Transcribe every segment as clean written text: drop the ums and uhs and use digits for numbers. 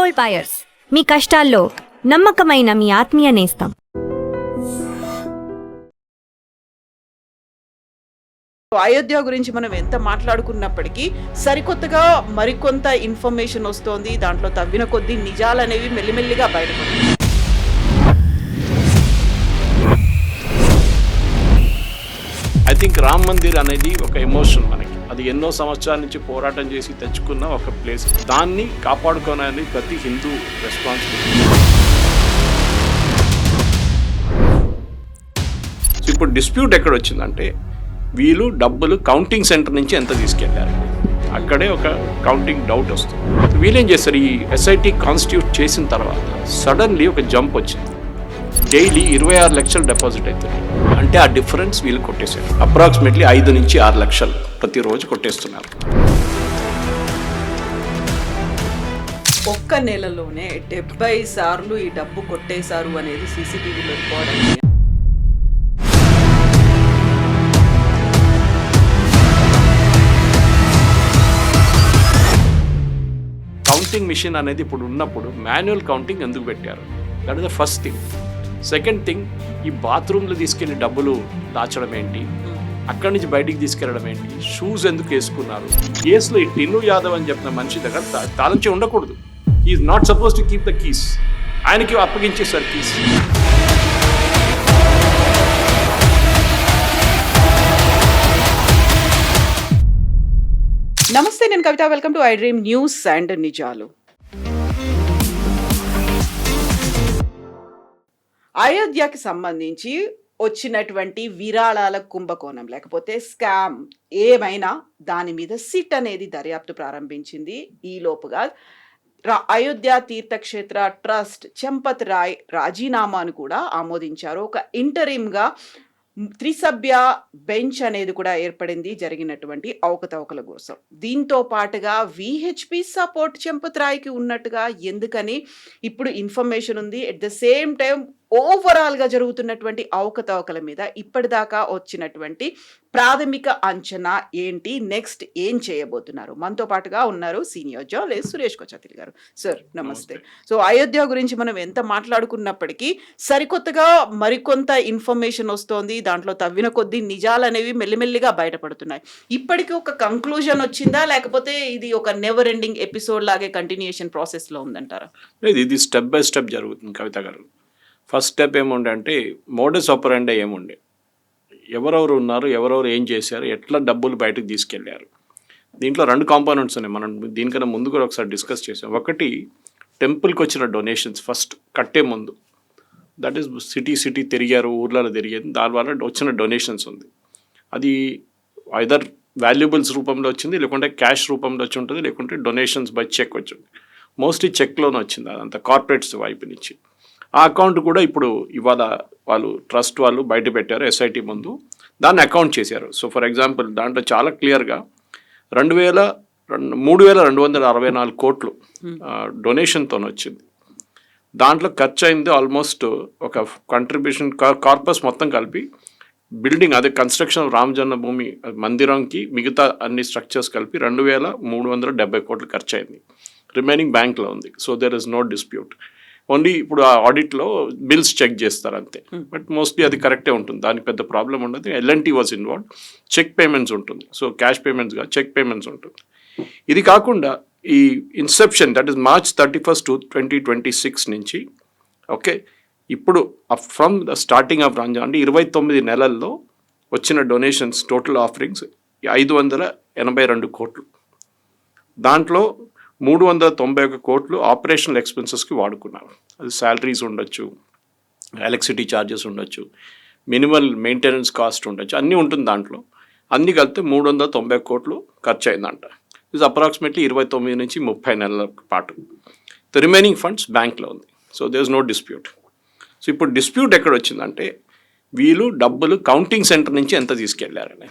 Gold buyers, మీ కష్టాల్లో నమ్మకమైన మీ ఆత్మీయ నేస్తం. అయోధ్య గురించి మనం ఎంత మాట్లాడుకున్నప్పటికీ సరికొత్తగా మరికొంత ఇన్ఫర్మేషన్ వస్తోంది. దాంట్లో తవ్విన కొద్దీ నిజాలు అనేవి మెల్లిమెల్లిగా బయటపడుతుంది. ఐ థింక్ రామ్ మందిర్ అనేది ఒక ఎమోషన్ మనకి. అది ఎన్నో సంవత్సరాల నుంచి పోరాటం చేసి తెచ్చుకున్న ఒక ప్లేస్. దాన్ని కాపాడుకోవాలని ప్రతి హిందూ రెస్పాన్సిబిలిటీ. ఇప్పుడు డిస్ప్యూట్ ఎక్కడ వచ్చిందంటే, వీళ్ళు డబ్బులు కౌంటింగ్ సెంటర్ నుంచి ఎంత తీసుకెళ్లారు, అక్కడే ఒక కౌంటింగ్ డౌట్ వస్తుంది. వీళ్ళేం చేస్తారు, ఈ ఎస్ఐటి కాన్స్టిట్యూట్ చేసిన తర్వాత సడన్లీ ఒక జంప్ వచ్చింది. డైలీ 26 లక్షలు డిపాజిట్ అవుతుంది. అంటే ఆ డిఫరెన్స్ వీళ్ళు కొట్టేశారు. అప్రాక్సిమేట్లీ 5 నుంచి 6 లక్షలు ప్రతిరోజు కొట్టేస్తున్నారు. ఒక్క నెలలోనే 70 సార్లు ఈ డబ్బు కొట్టేశారు అనేది సీసీటీవీలో రికార్డ్ అయింది. కౌంటింగ్ మిషన్ అనేది ఇప్పుడు ఉన్నప్పుడు మాన్యువల్ కౌంటింగ్ ఎందుకు పెట్టారు? That is the first thing. Second thing, ఈ బాత్రూమ్లో తీసుకెళ్లి డబ్బులు దాచడం ఏంటి, అక్కడి నుంచి బయటికి తీసుకెళ్ళడం ఏంటి, షూస్ ఎందుకు వేసుకున్నారు? కేసులో ఈ టిన్ను యాదవ్ అని చెప్పిన మనిషి దగ్గర తాళంచే ఉండకూడదు. Is not suppose to keep the keys. ఆయనకి అప్పగించేశారు కీస్. నమస్తే, నేను Kavitha. Welcome to I dream news and నిజాలు. అయోధ్యకి సంబంధించి వచ్చినటువంటి విరాళాల కుంభకోణం లేకపోతే స్కామ్ ఏమైనా దాని మీద సిట్ అనేది దర్యాప్తు ప్రారంభించింది. ఈ లోపుగా అయోధ్య తీర్థక్షేత్ర ట్రస్ట్ చంపత్ రాయ్ రాజీనామాను కూడా ఆమోదించారు. ఒక ఇంటరిమ్గా త్రిసభ్య బెంచ్ అనేది కూడా ఏర్పడింది జరిగినటువంటి అవకతవకల కోసం. దీంతో పాటుగా విహెచ్పి సపోర్ట్ చంపత్ రాయ్కి ఉన్నట్టుగా ఎందుకని ఇప్పుడు ఇన్ఫర్మేషన్ ఉంది. ఎట్ ద సేమ్ టైం ఓవరాల్గా జరుగుతున్నటువంటి అవకతవకల మీద ఇప్పటిదాకా వచ్చినటువంటి ప్రాథమిక అంచనా ఏంటి, నెక్స్ట్ ఏం చేయబోతున్నారు? మనతో పాటుగా ఉన్నారు సీనియర్ జర్నలిస్ట్ సురేష్ కొచ్చాతిల్ గారు. సార్ నమస్తే. సో అయోధ్య గురించి మనం ఎంత మాట్లాడుకున్నప్పటికీ సరికొత్తగా మరికొంత ఇన్ఫర్మేషన్ వస్తోంది. దాంట్లో తవ్విన కొద్దీ నిజాలు అనేవి మెల్లిమెల్లిగా బయటపడుతున్నాయి. ఇప్పటికీ ఒక కంక్లూజన్ వచ్చిందా, లేకపోతే ఇది ఒక నెవర్ ఎండింగ్ ఎపిసోడ్ లాగే కంటిన్యూయేషన్ ప్రాసెస్లో ఉందంటారా? ఇది స్టెప్ బై స్టెప్ జరుగుతుంది కవిత గారు. ఫస్ట్ స్టెప్ ఏముండే అంటే మోడస్ ఆపరెండా ఏముండే, ఎవరెవరు ఉన్నారు, ఎవరెవరు ఏం చేశారు, ఎట్లా డబ్బులు బయటకు తీసుకెళ్లారు. దీంట్లో 2 కాంపోనెంట్స్ ఉన్నాయి. మనం దీనికన్నా ముందు కూడా ఒకసారి డిస్కస్ చేసాం. ఒకటి, టెంపుల్కి వచ్చిన డొనేషన్స్ ఫస్ట్ కట్టే ముందు, దట్ ఈస్ సిటీ తిరిగారు, ఊర్లలో తిరిగేది, దానివల్ల వచ్చిన డొనేషన్స్ ఉంది. అది ఐదర్ వాల్యుబుల్స్ రూపంలో వచ్చింది, లేకుంటే క్యాష్ రూపంలో వచ్చి ఉంటుంది, లేకుంటే డొనేషన్స్ బై చెక్ వచ్చింది. మోస్ట్లీ చెక్లోనే వచ్చింది అదంతా కార్పొరేట్స్ వైపు నుంచి. ఆ అకౌంట్ కూడా ఇప్పుడు ఇవాళ వాళ్ళు ట్రస్ట్ వాళ్ళు బయట పెట్టారు ఎస్ఐటి ముందు, దాన్ని అకౌంట్ చేశారు. సో ఫర్ ఎగ్జాంపుల్ దాంట్లో చాలా క్లియర్గా 3,264 కోట్లు డొనేషన్తో వచ్చింది. దాంట్లో ఖర్చు అయింది ఆల్మోస్ట్ ఒక కంట్రిబ్యూషన్ కార్పస్ మొత్తం కలిపి బిల్డింగ్, అదే కన్స్ట్రక్షన్ రామ జన్మభూమి మందిరంకి మిగతా అన్ని స్ట్రక్చర్స్ కలిపి 2,370 కోట్లు ఖర్చు అయింది. రిమైనింగ్ బ్యాంక్లో ఉంది. So there is no dispute. Only ఇప్పుడు ఆ ఆడిట్లో బిల్స్ చెక్ చేస్తారు అంతే. బట్ మోస్ట్లీ అది కరెక్టే ఉంటుంది, దానికి పెద్ద ప్రాబ్లం ఉండదు. L and T was involve, check payments ఉంటుంది. సో క్యాష్ పేమెంట్స్ కాదు, చెక్ పేమెంట్స్ ఉంటుంది. ఇది కాకుండా ఈ ఇన్సెప్షన్, దట్ ఈస్ March 31, 2026 నుంచి ఓకే, ఇప్పుడు from the starting of Ramzan అంటే 29 నెలల్లో వచ్చిన డొనేషన్స్ టోటల్ ఆఫరింగ్స్ 582 కోట్లు. దాంట్లో 391 కోట్లు ఆపరేషనల్ ఎక్స్పెన్సెస్కి వాడుకున్నారు. అది శాలరీస్ ఉండొచ్చు, ఎలక్ట్రిసిటీ ఛార్జెస్ ఉండొచ్చు, మినిమల్ మెయింటెనెన్స్ కాస్ట్ ఉండొచ్చు, అన్నీ ఉంటుంది దాంట్లో. అన్నీ కలిపితే 390 కోట్లు ఖర్చు అయిందంట. ఇది అప్రాక్సిమేట్లీ 29 నుంచి 30 నెలల పాటు. ద రిమైనింగ్ ఫండ్స్ బ్యాంక్లో ఉంది. So there is no dispute. So ఇప్పుడు డిస్ప్యూట్ ఎక్కడ వచ్చిందంటే, వీళ్ళు డబ్బులు కౌంటింగ్ సెంటర్ నుంచి ఎంత తీసుకెళ్లారని,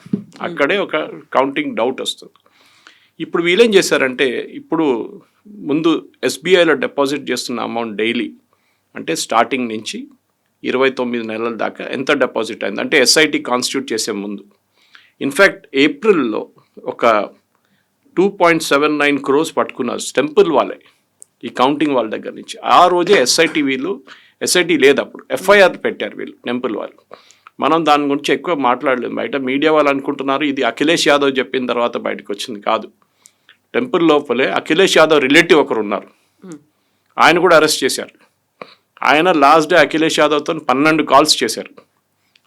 అక్కడే ఒక కౌంటింగ్ డౌట్ వస్తుంది. ఇప్పుడు వీళ్ళేం చేశారంటే, ఇప్పుడు ముందు ఎస్బీఐలో డిపాజిట్ చేస్తున్న అమౌంట్ డైలీ అంటే స్టార్టింగ్ నుంచి 29 నెలల దాకా ఎంత డిపాజిట్ అయింది అంటే ఎస్ఐటి కాన్స్టిట్యూట్ చేసే ముందు. ఇన్ఫ్యాక్ట్ ఏప్రిల్లో ఒక 2.79 crores పట్టుకున్నారు టెంపుల్ వాళ్ళే. ఈ కౌంటింగ్ వాళ్ళ దగ్గర నుంచి. ఆ రోజే ఎస్ఐటి లేదు అప్పుడు, ఎఫ్ఐఆర్ పెట్టారు వీళ్ళు టెంపుల్ వాళ్ళు. మనం దాని గురించి ఎక్కువ మాట్లాడలేదు. బయట మీడియా వాళ్ళు అనుకుంటున్నారు ఇది అఖిలేష్ యాదవ్ చెప్పిన తర్వాత బయటకు వచ్చింది కాదు. టెంపుల్ లోపలే అఖిలేష్ యాదవ్ రిలేటివ్ ఒకరు ఉన్నారు, ఆయన కూడా అరెస్ట్ చేశారు. ఆయన లాస్ట్ డే అఖిలేష్ యాదవ్తో 12 కాల్స్ చేశారు.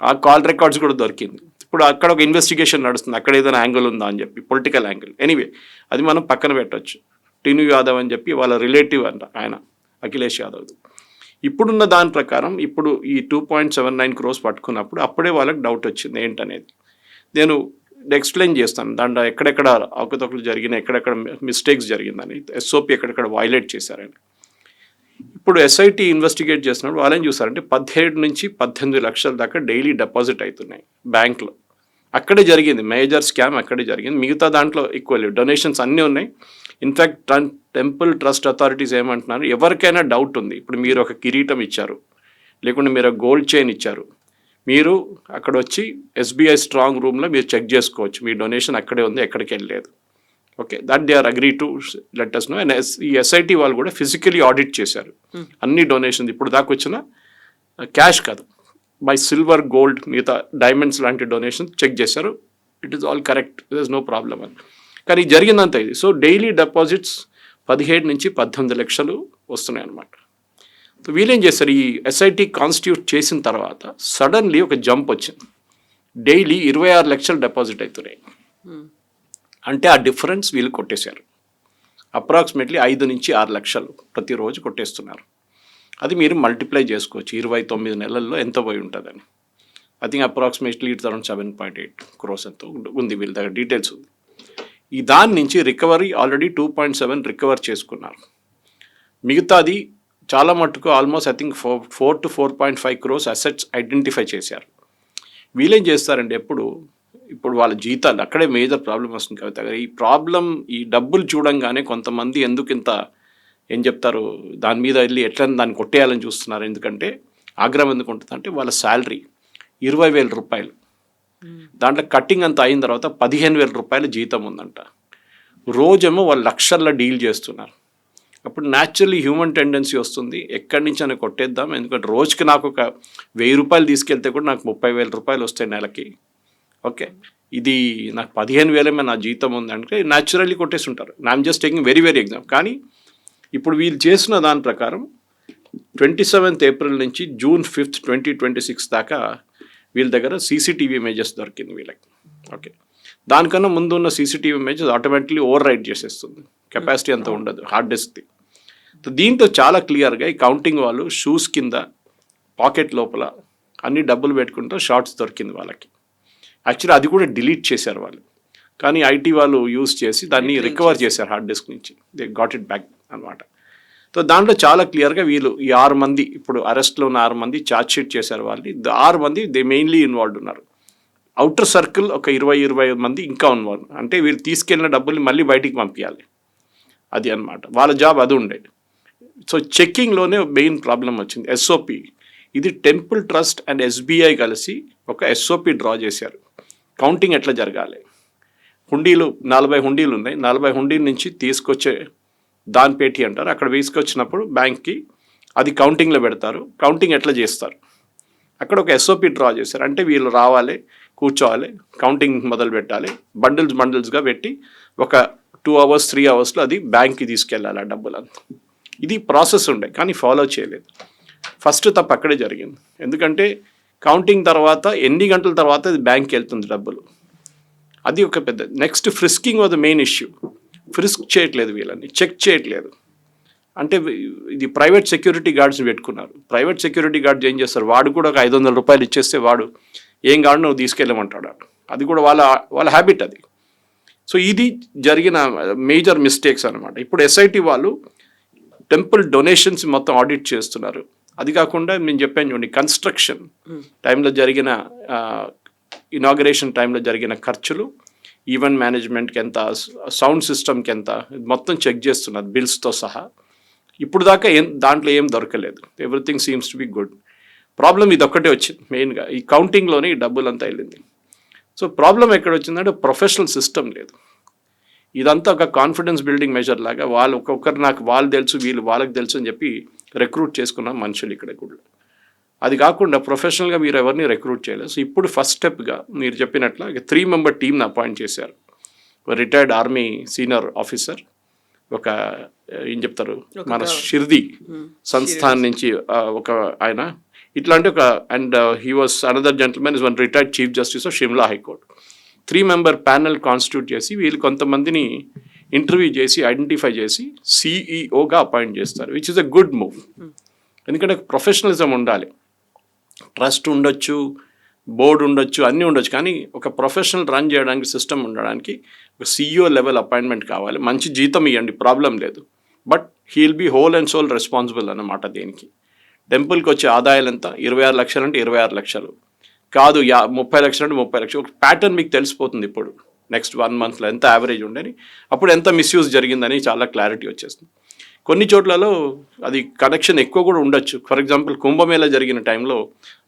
ఆ కాల్ రికార్డ్స్ కూడా దొరికింది. ఇప్పుడు అక్కడ ఒక ఇన్వెస్టిగేషన్ నడుస్తుంది, అక్కడ ఏదైనా యాంగిల్ ఉందా అని చెప్పి, పొలిటికల్ యాంగిల్. ఎనీవే అది మనం పక్కన పెట్టవచ్చు. టిను యాదవ్ అని చెప్పి వాళ్ళ రిలేటివ్ అంట ఆయన, అఖిలేష్ యాదవ్. ఇప్పుడున్న దాని ప్రకారం ఇప్పుడు ఈ 2.79 crores పట్టుకున్నప్పుడు అప్పుడే వాళ్ళకి డౌట్ వచ్చింది ఏంటనేది. నేను ఎక్స్ప్లెయిన్ చేస్తాను దాంట్లో ఎక్కడెక్కడ అవకతవకలు జరిగినాయి, ఎక్కడెక్కడ మిస్టేక్స్ జరిగిందని, ఎస్ఓపి ఎక్కడెక్కడ వైలేట్ చేశారని. ఇప్పుడు ఎస్ఐటి ఇన్వెస్టిగేట్ చేసినప్పుడు వాళ్ళేం చూసారంటే 17 నుంచి 18 లక్షల దాకా డైలీ డిపాజిట్ అవుతున్నాయి బ్యాంక్లో. అక్కడే జరిగింది మేజర్ స్కామ్, అక్కడే జరిగింది. మిగతా దాంట్లో ఎక్కువ లేవు, డొనేషన్స్ అన్నీ ఉన్నాయి. ఇన్ఫ్యాక్ట్ టెంపుల్ ట్రస్ట్ అథారిటీస్ ఏమంటున్నారు, ఎవరికైనా డౌట్ ఉంది, ఇప్పుడు మీరు ఒక కిరీటం ఇచ్చారు, లేకుంటే మీరు ఒక గోల్డ్ చైన్ ఇచ్చారు, మీరు అక్కడ వచ్చి ఎస్బీఐ స్ట్రాంగ్ రూమ్లో మీరు చెక్ చేసుకోవచ్చు, మీ డొనేషన్ అక్కడే ఉంది, ఎక్కడికి వెళ్ళలేదు. Okay, that they are agree to let us know. And ఈ ఎస్ఐటి వాళ్ళు కూడా ఫిజికలీ ఆడిట్ చేశారు అన్ని డొనేషన్. ఇప్పుడు దాకా వచ్చిన క్యాష్ కాదు, బై సిల్వర్, గోల్డ్, మిగతా డైమండ్స్ లాంటి డొనేషన్ చెక్ చేశారు. It is all correct, there is no problem అని. కానీ జరిగిందంతా ఇది. సో డైలీ డిపాజిట్స్ 17 నుంచి 18 లక్షలు వస్తున్నాయి అన్నమాట. సో వీళ్ళేం చేస్తారు, ఈ ఎస్ఐటి కాన్స్టిట్యూట్ చేసిన తర్వాత సడన్లీ ఒక జంప్ వచ్చింది, డైలీ 26 లక్షలు డిపాజిట్ అవుతున్నాయి. అంటే ఆ డిఫరెన్స్ వీళ్ళు కొట్టేశారు. అప్రాక్సిమేట్లీ 5 నుంచి 6 లక్షలు ప్రతిరోజు కొట్టేస్తున్నారు. అది మీరు మల్టిప్లై చేసుకోవచ్చు 29 నెలల్లో ఎంత పోయి ఉంటుందని. I think approximately it's around 7.8 crores ఎంతో ఉంది, వీళ్ళ దగ్గర డీటెయిల్స్ ఉంది. ఈ దాని నుంచి రికవరీ ఆల్రెడీ 2.7 రికవర్ చేసుకున్నారు. మిగతాది చాలా మట్టుకు almost I think 4 to 4.5 crores assets identify చేశారు. వీళ్ళేం చేస్తారంటే ఇప్పుడు వాళ్ళ జీతాలు అక్కడే మేజర్ ప్రాబ్లం వస్తుంది కవిత గారు. ఈ ప్రాబ్లం, ఈ డబ్బులు చూడంగానే కొంతమంది ఎందుకు ఇంత ఏం చెప్తారు దాని మీద వెళ్ళి ఎట్లా దాన్ని కొట్టేయాలని చూస్తున్నారు. ఎందుకంటే ఆగ్రహం ఎందుకు ఉంటుంది అంటే వాళ్ళ శాలరీ 20,000 రూపాయలు, దాంట్లో కట్టింగ్ అంతా అయిన తర్వాత 15,000 రూపాయల జీతం ఉందంట. రోజేమో వాళ్ళు లక్షల్లో డీల్ చేస్తున్నారు. అప్పుడు న్యాచురల్లీ హ్యూమన్ టెండెన్సీ వస్తుంది, ఎక్కడి నుంచి అని కొట్టేద్దాం, ఎందుకంటే రోజుకి నాకు ఒక 1000 రూపాయలు తీసుకెళ్తే కూడా నాకు 30,000 రూపాయలు వస్తాయి నెలకి. ఓకే, ఇది నాకు 15,000 నా జీతం ఉందంటే న్యాచురల్లీ కొట్టేసి ఉంటారు. I'm just taking very very example. కానీ ఇప్పుడు వీళ్ళు చేసిన దాని ప్రకారం 27th ఏప్రిల్ నుంచి June 5th 2026 దాకా వీళ్ళ దగ్గర సీసీటీవీ ఇమేజెస్ దొరికింది వీళ్ళకి. ఓకే, దానికన్నా ముందు ఉన్న CCTV images automatically over right చేసేస్తుంది, కెపాసిటీ అంత ఉండదు హార్డ్ డిస్క్ది. దీంతో చాలా క్లియర్గా ఈ కౌంటింగ్ వాళ్ళు షూస్ కింద, పాకెట్ లోపల అన్ని డబ్బులు పెట్టుకుంటూ షార్ట్స్ దొరికింది వాళ్ళకి. యాక్చువల్లీ అది కూడా డిలీట్ చేశారు వాళ్ళు, కానీ ఐటీ వాళ్ళు యూజ్ చేసి దాన్ని రికవర్ చేశారు హార్డ్ డిస్క్ నుంచి. దే గాట్ ఇట్ బ్యాక్ అనమాట. సో దాంట్లో చాలా క్లియర్గా వీళ్ళు ఈ 6 మంది, ఇప్పుడు అరెస్ట్లో ఉన్న 6 మంది ఛార్జ్ షీట్ చేశారు వాళ్ళు. 6 మంది దే మెయిన్లీ ఇన్వాల్వ్డ్ ఉన్నారు. అవుటర్ సర్కిల్ ఒక 20-25 మంది ఇంకా ఉన్నారు. అంటే వీళ్ళు తీసుకెళ్ళిన డబ్బుల్ని మళ్ళీ బయటికి పంపించాలి, అది అనమాట వాళ్ళ జాబ్, అది ఉండేది. సో చెక్కింగ్లోనే మెయిన్ ప్రాబ్లం వచ్చింది. ఎస్ఓపి, ఇది టెంపుల్ ట్రస్ట్ అండ్ ఎస్బీఐ కలిసి ఒక ఎస్ఓపి డ్రా చేశారు. కౌంటింగ్ ఎట్లా జరగాలి, హుండీలు 40 హుండీలు ఉన్నాయి, 40 హుండీల నుంచి తీసుకొచ్చే దాని పేటీ అంటారు, అక్కడ తీసుకొచ్చినప్పుడు బ్యాంక్కి అది కౌంటింగ్లో పెడతారు. కౌంటింగ్ ఎట్లా చేస్తారు, అక్కడ ఒక ఎస్ఓపి డ్రా చేశారు. అంటే వీళ్ళు రావాలి, కూర్చోవాలి, కౌంటింగ్ మొదలు పెట్టాలి, బండిల్స్గా పెట్టి ఒక 2 hours 3 hours అది బ్యాంక్కి తీసుకెళ్ళాలి ఆ డబ్బులంతా. ఇది ప్రాసెస్ ఉండే, కానీ ఫాలో చేయలేదు. ఫస్ట్ తప్పు అక్కడే జరిగింది. ఎందుకంటే కౌంటింగ్ తర్వాత ఎన్ని గంటల తర్వాత అది బ్యాంక్కి వెళ్తుంది డబ్బులు, అది ఒక పెద్ద. Next frisking was the main issue. Frisk చేయట్లేదు వీళ్ళని, చెక్ చేయట్లేదు. అంటే ఇది ప్రైవేట్ సెక్యూరిటీ గార్డ్స్ని పెట్టుకున్నారు. ప్రైవేట్ సెక్యూరిటీ గార్డ్స్ ఏం చేస్తారు, వాడు కూడా ఒక 500 రూపాయలు ఇచ్చేస్తే వాడు ఏం కాదు నువ్వు తీసుకెళ్ళమంటాడు. అది కూడా వాళ్ళ హ్యాబిట్ అది. సో ఇది జరిగిన మేజర్ మిస్టేక్స్ అనమాట. ఇప్పుడు ఎస్ఐటి వాళ్ళు టెంపుల్ డొనేషన్స్ మొత్తం ఆడిట్ చేస్తున్నారు. అది కాకుండా నేను చెప్పాను చూడండి, కన్స్ట్రక్షన్ టైంలో జరిగిన, ఇనాగరేషన్ టైంలో జరిగిన ఖర్చులు, ఈవెంట్ మేనేజ్మెంట్కి ఎంత, సౌండ్ సిస్టమ్కి ఎంత, మొత్తం చెక్ చేస్తున్నారు బిల్స్తో సహా. ఇప్పుడు దాకా దాంట్లో ఏం దొరకలేదు, everything seems to be good. Problem ఇది ఒక్కటే వచ్చింది మెయిన్గా, ఈ కౌంటింగ్లోనే ఈ డబ్బులంతా వెళ్ళింది. సో ప్రాబ్లం ఎక్కడ వచ్చిందంటే ప్రొఫెషనల్ సిస్టమ్ లేదు. ఇదంతా ఒక కాన్ఫిడెన్స్ బిల్డింగ్ మెజర్ లాగా వాళ్ళు ఒక్కొక్కరు నాకు వాళ్ళు తెలుసు వీళ్ళు వాళ్ళకి తెలుసు అని చెప్పి రిక్రూట్ చేసుకున్న మనుషులు ఇక్కడ కూడా. అది కాకుండా ప్రొఫెషనల్గా మీరు ఎవరిని రిక్రూట్ చేయలేదు. సో ఇప్పుడు ఫస్ట్ స్టెప్గా మీరు చెప్పినట్ల 3 మెంబర్ టీమ్ని అపాయింట్ చేశారు. రిటైర్డ్ ఆర్మీ సీనియర్ ఆఫీసర్, ఒక ఏం చెప్తారు మన షిర్ది సంస్థాన్ నుంచి ఒక ఆయన, ఇట్లాంటి ఒక and he was another gentleman is one retired chief justice of Shimla high court. 3 member panel constitute చేసి వీళ్ళు కొంతమందిని ఇంటర్వ్యూ చేసి ఐడెంటిఫై చేసి సిఈఓగా అపాయింట్ చేస్తారు, which is a good move. ఎందుకంటే ప్రొఫెషనలిజం ఉండాలి, ట్రస్ట్ ఉండొచ్చు, బోర్డు ఉండొచ్చు, అన్నీ ఉండొచ్చు, కానీ ఒక ప్రొఫెషనల్ రన్ చేయడానికి సిస్టమ్ ఉండడానికి ఒక సిఇఓ లెవెల్ అపాయింట్మెంట్ కావాలి. మంచి జీతం ఇవ్వండి, ప్రాబ్లం లేదు, but he'll be whole and sole responsible అన్నమాట. దేనికి టెంపుల్కి వచ్చే ఆదాయాలు ఎంత? 26 లక్షలు అంటే 26 లక్షలు కాదు, 30 లక్షలు అంటే 30 లక్షలు. ఒక ప్యాటర్న్ మీకు తెలిసిపోతుంది ఇప్పుడు నెక్స్ట్ 1 మంత్లో ఎంత యావరేజ్ ఉండని, అప్పుడు ఎంత మిస్యూజ్ జరిగిందని చాలా క్లారిటీ వచ్చేస్తుంది. కొన్ని చోట్లలో అది కనెక్షన్ ఎక్కువ కూడా ఉండొచ్చు. ఫర్ ఎగ్జాంపుల్ కుంభమేళా జరిగిన టైంలో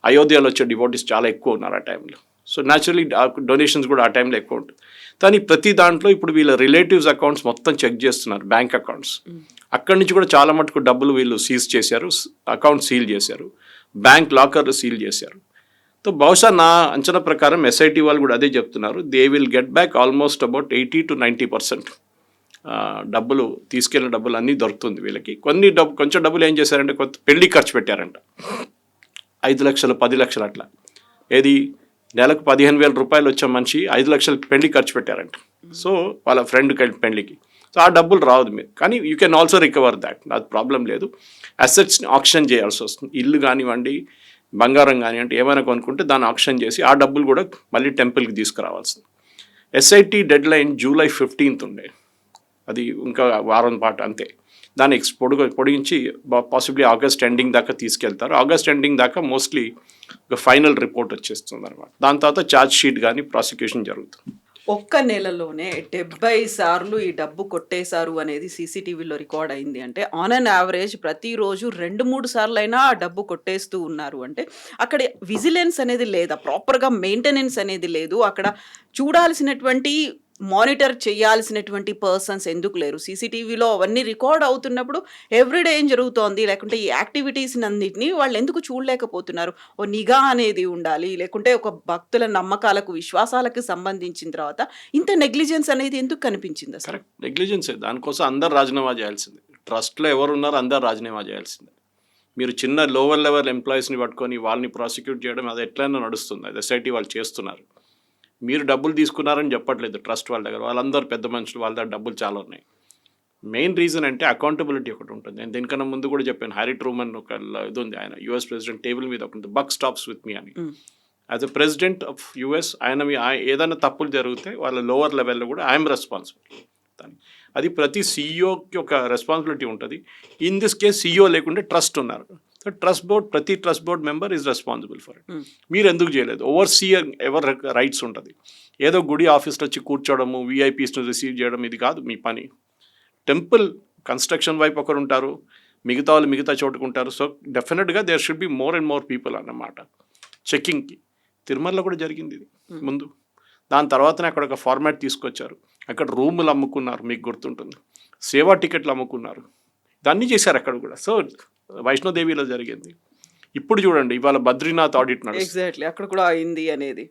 అయోధ్యలో వచ్చే డివోటీస్ చాలా ఎక్కువ ఉన్నారు ఆ టైంలో. సో న్యాచురలీ డొనేషన్స్ కూడా ఆ టైంలో ఎక్కువ ఉంటుంది. కానీ ప్రతి దాంట్లో ఇప్పుడు వీళ్ళ రిలేటివ్స్ అకౌంట్స్ మొత్తం చెక్ చేస్తున్నారు, బ్యాంక్ అకౌంట్స్. అక్కడి నుంచి కూడా చాలా మటుకు డబ్బులు వీళ్ళు సీజ్ చేశారు, అకౌంట్ సీల్ చేశారు, బ్యాంక్ లాకర్లు సీల్ చేశారు. సో బహుశా నా అంచనా ప్రకారం ఎస్ఐటి వాళ్ళు కూడా అదే చెప్తున్నారు, they will get back almost about 80 to 90% డబ్బులు, తీసుకెళ్ళిన డబ్బులు అన్నీ దొరుకుతుంది వీళ్ళకి. కొంచెం డబ్బులు ఏం చేశారంటే కొత్త పెళ్లి ఖర్చు పెట్టారంట, 5 లక్షలు 10 లక్షలు అట్లా. ఏది నెలకు 15,000 రూపాయలు వచ్చే మనిషి 5 లక్షలు పెళ్లి ఖర్చు పెట్టారంట. సో వాళ్ళ ఫ్రెండ్ పెళ్లికి. సో ఆ డబ్బులు రావద్దు మీరు, కానీ you can also recover that, అది ప్రాబ్లం లేదు. అసెట్స్ని ఆక్షన్ చేయాల్సి వస్తుంది, ఇల్లు కానివ్వండి బంగారం కానివ్వండి ఏమైనా కొనుక్కుంటే దాన్ని ఆక్షన్ చేసి ఆ డబ్బులు కూడా మళ్ళీ టెంపుల్కి తీసుకురావాల్సింది. SIT deadline July 15th ఉండే, అది ఇంకా వారం పాటు అంతే. దాన్ని పొడిగించి పాసిబ్లీ ఆగస్ట్ ఎండింగ్ దాకా తీసుకెళ్తారు. ఆగస్ట్ ఎండింగ్ దాకా మోస్ట్లీ ఒక ఫైనల్ రిపోర్ట్ వచ్చేస్తుంది అనమాట. దాని తర్వాత ఛార్జ్ షీట్ కానీ ప్రాసిక్యూషన్ జరుగుతుంది. ఒక్క నెలలోనే 70 సార్లు ఈ డబ్బు కొట్టేశారు అనేది సీసీటీవీలో రికార్డ్ అయింది అంటే ఆన్ అన్ యావరేజ్ ప్రతిరోజు 2-3 సార్లు అయినా ఆ డబ్బు కొట్టేస్తూ ఉన్నారు అంటే అక్కడ విజిలెన్స్ అనేది లేదా, ప్రాపర్గా మెయింటెనెన్స్ అనేది లేదు. అక్కడ చూడాల్సినటువంటి మానిటర్ చేయాల్సినటువంటి పర్సన్స్ ఎందుకు లేరు? సీసీటీవీలో అవన్నీ రికార్డ్ అవుతున్నప్పుడు ఎవ్రీడే ఏం జరుగుతోంది, లేకుంటే ఈ యాక్టివిటీస్ అన్నింటినీ వాళ్ళు ఎందుకు చూడలేకపోతున్నారు? ఓ నిఘా అనేది ఉండాలి, లేకుంటే ఒక భక్తుల నమ్మకాలకు విశ్వాసాలకు సంబంధించిన తర్వాత ఇంత నెగ్లిజెన్స్ అనేది ఎందుకు కనిపించింది అసలు? కరెక్ట్, నెగ్లిజెన్సే. దానికోసం అందరు రాజీనామా చేయాల్సిందే. ట్రస్ట్లో ఎవరు ఉన్నారో అందరు రాజీనామా చేయాల్సిందే. మీరు చిన్న లోవర్ లెవెల్ ఎంప్లాయీస్ని పట్టుకొని వాళ్ళని ప్రాసిక్యూట్ చేయడం అది ఎట్లయినా నడుస్తుంది, అది ఎస్ఐటి వాళ్ళు చేస్తున్నారు. మీరు డబ్బులు తీసుకున్నారని చెప్పట్లేదు ట్రస్ట్ వాళ్ళ దగ్గర, వాళ్ళందరూ పెద్ద మనుషులు, వాళ్ళ దగ్గర డబ్బులు చాలా ఉన్నాయి. మెయిన్ రీజన్ అంటే అకౌంటబిలిటీ ఒకటి ఉంటుంది. నేను దీనికన్నా ముందు కూడా చెప్పాను, హ్యారీ ట్రూమన్ ఒక ఇది ఉంది, ఆయన యుఎస్ ప్రెసిడెంట్ టేబుల్ మీద ఒక బక్ స్టాప్స్ విత్ మీ అని. As a president of US ఆయన ఏదైనా తప్పులు జరిగితే వాళ్ళ లోవర్ లెవెల్లో కూడా ఐఎమ్ రెస్పాన్సిబుల్. అది ప్రతి సీఈఓకి ఒక రెస్పాన్సిబిలిటీ ఉంటుంది. ఇన్ దిస్ కేస్ సీఈఓ లేకుంటే ట్రస్ట్ ఉన్నారు, ట్రస్ట్ బోర్డ్, ప్రతి trust board member is responsible for it. మీరు ఎందుకు చేయలేదు? ఓవర్సీయర్ ఎవరు రైట్స్ ఉంటుంది. ఏదో గుడి ఆఫీస్లో వచ్చి కూర్చోవడము, విఐపీస్ను రిసీవ్ చేయడం ఇది కాదు మీ పని. టెంపుల్ కన్స్ట్రక్షన్ వైపు ఒకరు ఉంటారు, మిగతా వాళ్ళు మిగతా చోటుకుంటారు. So definitely there should be more and more people అన్నమాట చెక్కింగ్కి. తిరుమలలో కూడా జరిగింది ఇది ముందు. దాని తర్వాతనే అక్కడ ఒక ఫార్మాట్ తీసుకొచ్చారు, అక్కడ రూములు అమ్ముకున్నారు, మీకు గుర్తుంటుంది, సేవా టికెట్లు అమ్ముకున్నారు, దాన్ని చేశారు అక్కడ కూడా. సో వైష్ణోదేవిలో జరిగింది. ఇప్పుడు చూడండి ఇవాళ బద్రీనాథ్ ఆడిట్ నడుస్తుంది, ఎగ్జాక్ట్లీ అక్కడ కూడా అయింది అనేది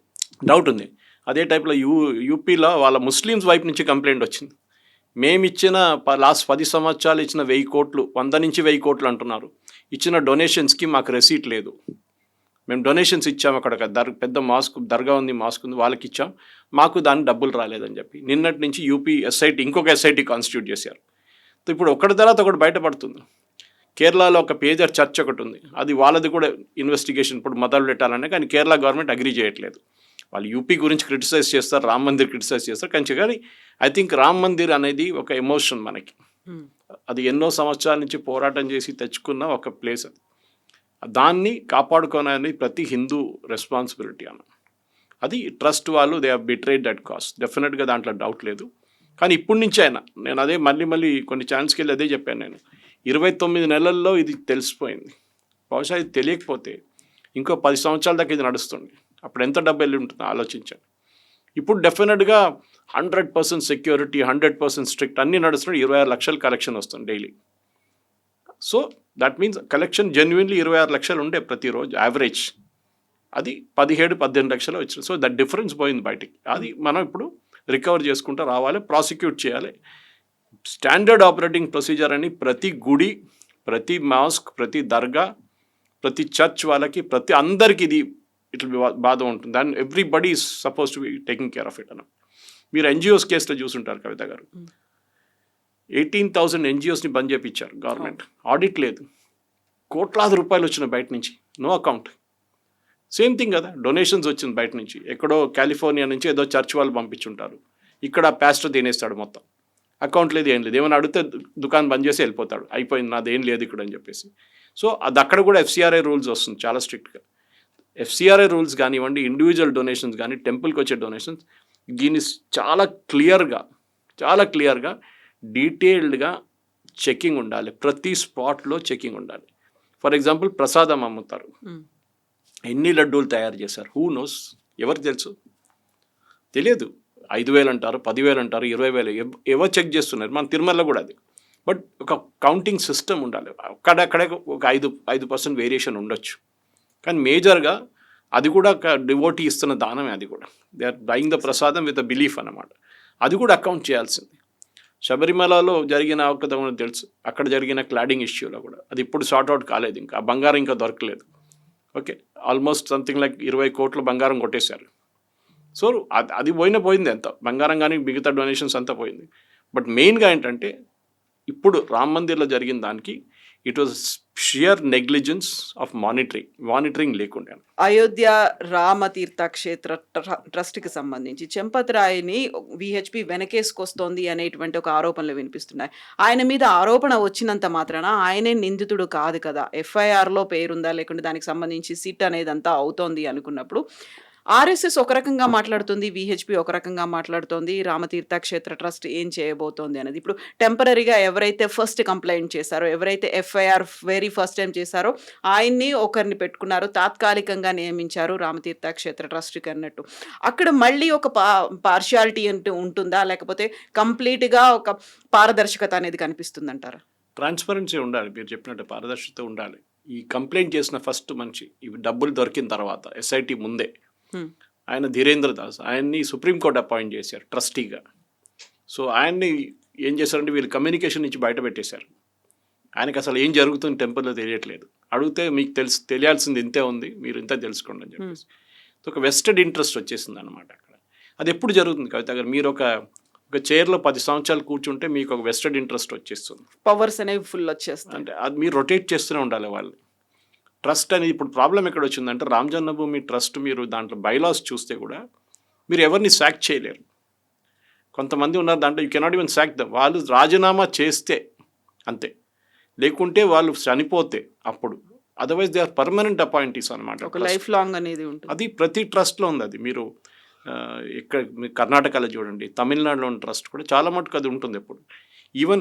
డౌట్ ఉంది. అదే టైప్లో యూపీలో వాళ్ళ ముస్లిమ్స్ వైపు నుంచి కంప్లైంట్ వచ్చింది, మేము ఇచ్చిన లాస్ట్ 10 సంవత్సరాలు ఇచ్చిన 1000 కోట్లు 100 నుంచి 1000 కోట్లు అంటున్నారు, ఇచ్చిన డొనేషన్స్కి మాకు రెసీట్ లేదు, మేము డొనేషన్స్ ఇచ్చాము, అక్కడ పెద్ద మాస్క్ దర్గా ఉంది, మాస్క్ ఉంది, వాళ్ళకి ఇచ్చాం, మాకు దాని డబ్బులు రాలేదని చెప్పి నిన్నటి నుంచి యూపీ ఎస్ఐటి ఇంకొక ఎస్ఐటి కాన్స్టిట్యూట్ చేశారు. ఇప్పుడు ఒకటి తర్వాత ఒకటి బయటపడుతుంది. కేరళలో ఒక పేజర్ చర్చ్ ఒకటి ఉంది, అది వాళ్ళది కూడా ఇన్వెస్టిగేషన్ ఇప్పుడు మొదలు పెట్టాలనే, కానీ కేరళ గవర్నమెంట్ అగ్రీ చేయట్లేదు. వాళ్ళు యూపీ గురించి క్రిటిసైజ్ చేస్తారు, రామ్ మందిర్ క్రిటిసైజ్ చేస్తారు, కానీ ఐ థింక్ రామ్ మందిర్ అనేది ఒక ఎమోషన్ మనకి, అది ఎన్నో సంవత్సరాల నుంచి పోరాటం చేసి తెచ్చుకున్న ఒక ప్లేస్. అది దాన్ని కాపాడుకోవాలని ప్రతి హిందూ రెస్పాన్సిబిలిటీ అన్న. అది ట్రస్ట్ వాళ్ళు they have betrayed that cos, డెఫినెట్గా దాంట్లో డౌట్ లేదు. కానీ ఇప్పటి నుంచి అయినా నేను అదే మళ్ళీ కొన్ని ఛాన్స్కి వెళ్ళి అదే చెప్పాను, నేను 29 నెలల్లో ఇది తెలిసిపోయింది. బహుశా ఇది తెలియకపోతే ఇంకో 10 సంవత్సరాల దాకా ఇది నడుస్తుంది, అప్పుడు ఎంత డబ్బు వెళ్ళి ఉంటుందో ఆలోచించండి. ఇప్పుడు డెఫినెట్గా 100% సెక్యూరిటీ, 100% స్ట్రిక్ట్ అన్నీ నడుస్తున్నాయి. 26 లక్షల కలెక్షన్ వస్తుంది daily. So that means collection genuinely 26 లక్షలు ఉండే ప్రతిరోజు యావరేజ్. అది 17-18 లక్షలు వచ్చింది. సో దట్ డిఫరెన్స్ పోయింది బయటికి. అది మనం ఇప్పుడు రికవర్ చేసుకుంటూ రావాలి, ప్రాసిక్యూట్ చేయాలి. స్టాండర్డ్ ఆపరేటింగ్ ప్రొసీజర్ అని ప్రతి గుడి, ప్రతి మాస్క్, ప్రతి దర్గా, ప్రతి చర్చ్ వాళ్ళకి, ప్రతి అందరికి ఇది ఇట్లా బాధ ఉంటుంది. And everybody is suppose to be taking care of it అన్న. మీరు ఎన్జిఓస్ కేసులో చూసుంటారు కవిత గారు. 18,000 ఎన్జిఓస్ని బంద్ చేయించారు గవర్నమెంట్. ఆడిట్ లేదు, కోట్లాది రూపాయలు వచ్చిన బయట నుంచి, నో అకౌంట్. సేమ్ థింగ్ కదా, డొనేషన్స్ వచ్చింది బయట నుంచి, ఎక్కడో కాలిఫోర్నియా నుంచి ఏదో చర్చ్ వాళ్ళు పంపించుంటారు, ఇక్కడ పాస్టర్ తినేస్తాడు మొత్తం, అకౌంట్ లేదు, ఏం లేదు. ఏమైనా అడిగితే దుకాణం బంద్ చేసి వెళ్ళిపోతాడు, అయిపోయింది నాదేం లేదు ఇక్కడ అని చెప్పేసి. సో అది అక్కడ కూడా FCRA రూల్స్ వస్తుంది చాలా స్ట్రిక్ట్గా. FCRA రూల్స్ కానివ్వండి, ఇండివిజువల్ డొనేషన్స్ కానీ, టెంపుల్కి వచ్చే డొనేషన్స్, దీన్ని చాలా క్లియర్గా డీటెయిల్డ్గా చెకింగ్ ఉండాలి. ప్రతి స్పాట్లో చెకింగ్ ఉండాలి. ఫర్ ఎగ్జాంపుల్ ప్రసాదం అమ్ముతారు, ఎన్ని లడ్డూలు తయారు చేశారు, హూ నోస్, ఎవరికి తెలుసు? తెలియదు. 5,000 అంటారు, 10,000 అంటారు, 20,000, ఎవరు చెక్ చేస్తున్నారు? మన తిరుమలలో కూడా అది. బట్ ఒక కౌంటింగ్ సిస్టమ్ ఉండాలి. అక్కడక్కడే ఒక 5% వేరియేషన్ ఉండొచ్చు, కానీ మేజర్గా అది కూడా ఒక డివోటీ ఇస్తున్న దానమే. అది కూడా దే ఆర్ బయింగ్ ద ప్రసాదం విత్ అ బిలీఫ్ అన్నమాట. అది కూడా అకౌంట్ చేయాల్సింది. శబరిమలలో జరిగిన అవకతవకలు తెలుసు, అక్కడ జరిగిన క్లాడింగ్ ఇష్యూలో కూడా అది ఇప్పుడు సార్ట్అవుట్ కాలేదు, ఇంకా ఆ బంగారం ఇంకా దొరకలేదు. ఓకే, ఆల్మోస్ట్ సంథింగ్ లైక్ 20 కోట్ల బంగారం కొట్టేశారు. సో అది పోయింది ఎంత బంగారం, కానీ మిగతా డొనేషన్స్ అంతా పోయింది. బట్ మెయిన్గా ఏంటంటే ఇప్పుడు రామ్ మందిర్లో జరిగిన దానికి it was shear negligence of monitoring లేకుండా. అయోధ్య రామ తీర్థ క్షేత్ర ట్రస్ట్కి సంబంధించి చెంపత్ రాయ్ని VHP వెనకేసుకొస్తోంది అనేటువంటి ఒక ఆరోపణలు వినిపిస్తున్నాయి. ఆయన మీద ఆరోపణ వచ్చినంత మాత్రాన ఆయనే నిందితుడు కాదు కదా. FIRలో పేరుందా, లేకుంటే దానికి సంబంధించి సిట్ అనేది అంతా అవుతోంది అనుకున్నప్పుడు RSS ఒక రకంగా మాట్లాడుతుంది, VHP ఒక రకంగా మాట్లాడుతోంది, రామతీర్థ క్షేత్ర ట్రస్ట్ ఏం చేయబోతోంది అనేది. ఇప్పుడు టెంపరీగా ఎవరైతే ఫస్ట్ కంప్లైంట్ చేశారో, ఎవరైతే FIR వెరీ ఫస్ట్ టైం చేశారో ఆయన్ని ఒకరిని పెట్టుకున్నారు, తాత్కాలికంగా నియమించారు రామతీర్థ క్షేత్ర ట్రస్ట్కి అన్నట్టు. అక్కడ మళ్ళీ ఒక పార్షియాలిటీ అంటూ ఉంటుందా, లేకపోతే కంప్లీట్గా ఒక పారదర్శకత అనేది కనిపిస్తుందంటారా? ట్రాన్స్పరెన్సీ ఉండాలి, మీరు చెప్పినట్టు పారదర్శకత ఉండాలి. ఈ కంప్లైంట్ చేసిన ఫస్ట్ మనిషి, ఇవి డబ్బులు దొరికిన తర్వాత SIT ముందే ఆయన ధీరేంద్ర దాస్, ఆయన్ని సుప్రీంకోర్టు అపాయింట్ చేశారు ట్రస్టీగా. సో ఆయన్ని ఏం చేశారంటే వీళ్ళు కమ్యూనికేషన్ నుంచి బయట పెట్టేశారు. ఆయనకు అసలు ఏం జరుగుతుంది టెంపుల్లో తెలియట్లేదు. అడిగితే మీకు తెలియాల్సింది ఇంతే ఉంది, మీరు ఇంత తెలుసుకోండి అని చెప్పేసి. ఒక వెస్టెడ్ ఇంట్రెస్ట్ వచ్చేసింది అనమాట అక్కడ. అది ఎప్పుడు జరుగుతుంది కవిత గారు? మీరు ఒక చైర్లో 10 సంవత్సరాలు కూర్చుంటే మీకు ఒక వెస్టెడ్ ఇంట్రెస్ట్ వచ్చేస్తుంది, పవర్స్ అనేవి ఫుల్ వచ్చేస్తుంది. అంటే అది మీరు రొటేట్ చేస్తూనే ఉండాలి వాళ్ళు. ట్రస్ట్ అనేది ఇప్పుడు ప్రాబ్లం ఎక్కడ వచ్చిందంటే, రామ్ జన్మభూమి ట్రస్ట్ మీరు దాంట్లో బైలాస్ చూస్తే కూడా మీరు ఎవరిని సాక్ చేయలేరు. కొంతమంది ఉన్నారు దాంట్లో, you cannot even sack them. వాళ్ళు రాజీనామా చేస్తే అంతే, లేకుంటే వాళ్ళు చనిపోతే అప్పుడు, otherwise they are permanent appointees అనమాట. ఒక లైఫ్ లాంగ్ అనేది ఉంటుంది. అది ప్రతి ట్రస్ట్లో ఉంది. అది మీరు ఇక్కడ కర్ణాటకలో చూడండి, తమిళనాడులోని ట్రస్ట్ కూడా చాలా మటుకు అది ఉంటుంది ఎప్పుడు. ఈవెన్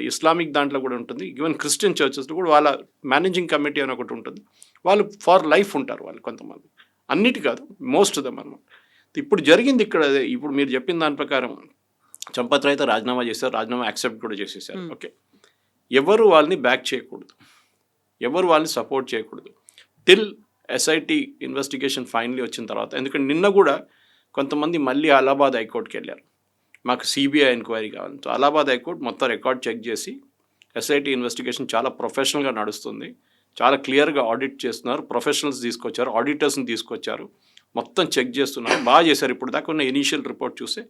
ఇస్లామిక్ దాంట్లో కూడా ఉంటుంది, ఈవెన్ క్రిస్టియన్ చర్చెస్లో కూడా వాళ్ళ మేనేజింగ్ కమిటీ అని ఒకటి ఉంటుంది. వాళ్ళు ఫర్ లైఫ్ ఉంటారు వాళ్ళు, కొంతమంది, అన్నిటి కాదు, మోస్ట్ ఆఫ్ దమ్ అన్నమాట. ఇప్పుడు జరిగింది ఇక్కడ, ఇప్పుడు మీరు చెప్పిన దాని ప్రకారం చంపత్ రాయ్ రాజీనామా చేశారు, రాజీనామా యాక్సెప్ట్ కూడా చేసేసారు. ఓకే, ఎవరు వాళ్ళని బ్యాక్ చేయకూడదు, ఎవరు వాళ్ళని సపోర్ట్ చేయకూడదు టిల్ SIT ఇన్వెస్టిగేషన్ ఫైనలీ వచ్చిన తర్వాత. ఎందుకంటే నిన్న కూడా కొంతమంది మళ్ళీ అలహాబాద్ హైకోర్టుకి వెళ్ళారు, మాకు CBI ఎంక్వైరీ కావాలి. సో అలహాబాద్ హైకోర్టు మొత్తం రికార్డ్ చెక్ చేసి SIT ఇన్వెస్టిగేషన్ చాలా ప్రొఫెషనల్గా నడుస్తుంది, చాలా క్లియర్గా ఆడిట్ చేస్తున్నారు, ప్రొఫెషనల్స్ తీసుకొచ్చారు, ఆడిటర్స్ని తీసుకొచ్చారు, మొత్తం చెక్ చేస్తున్నారు, బాగా చేశారు. ఇప్పుడు దాకా ఉన్న ఇనీషియల్ రిపోర్ట్ చూస్తే,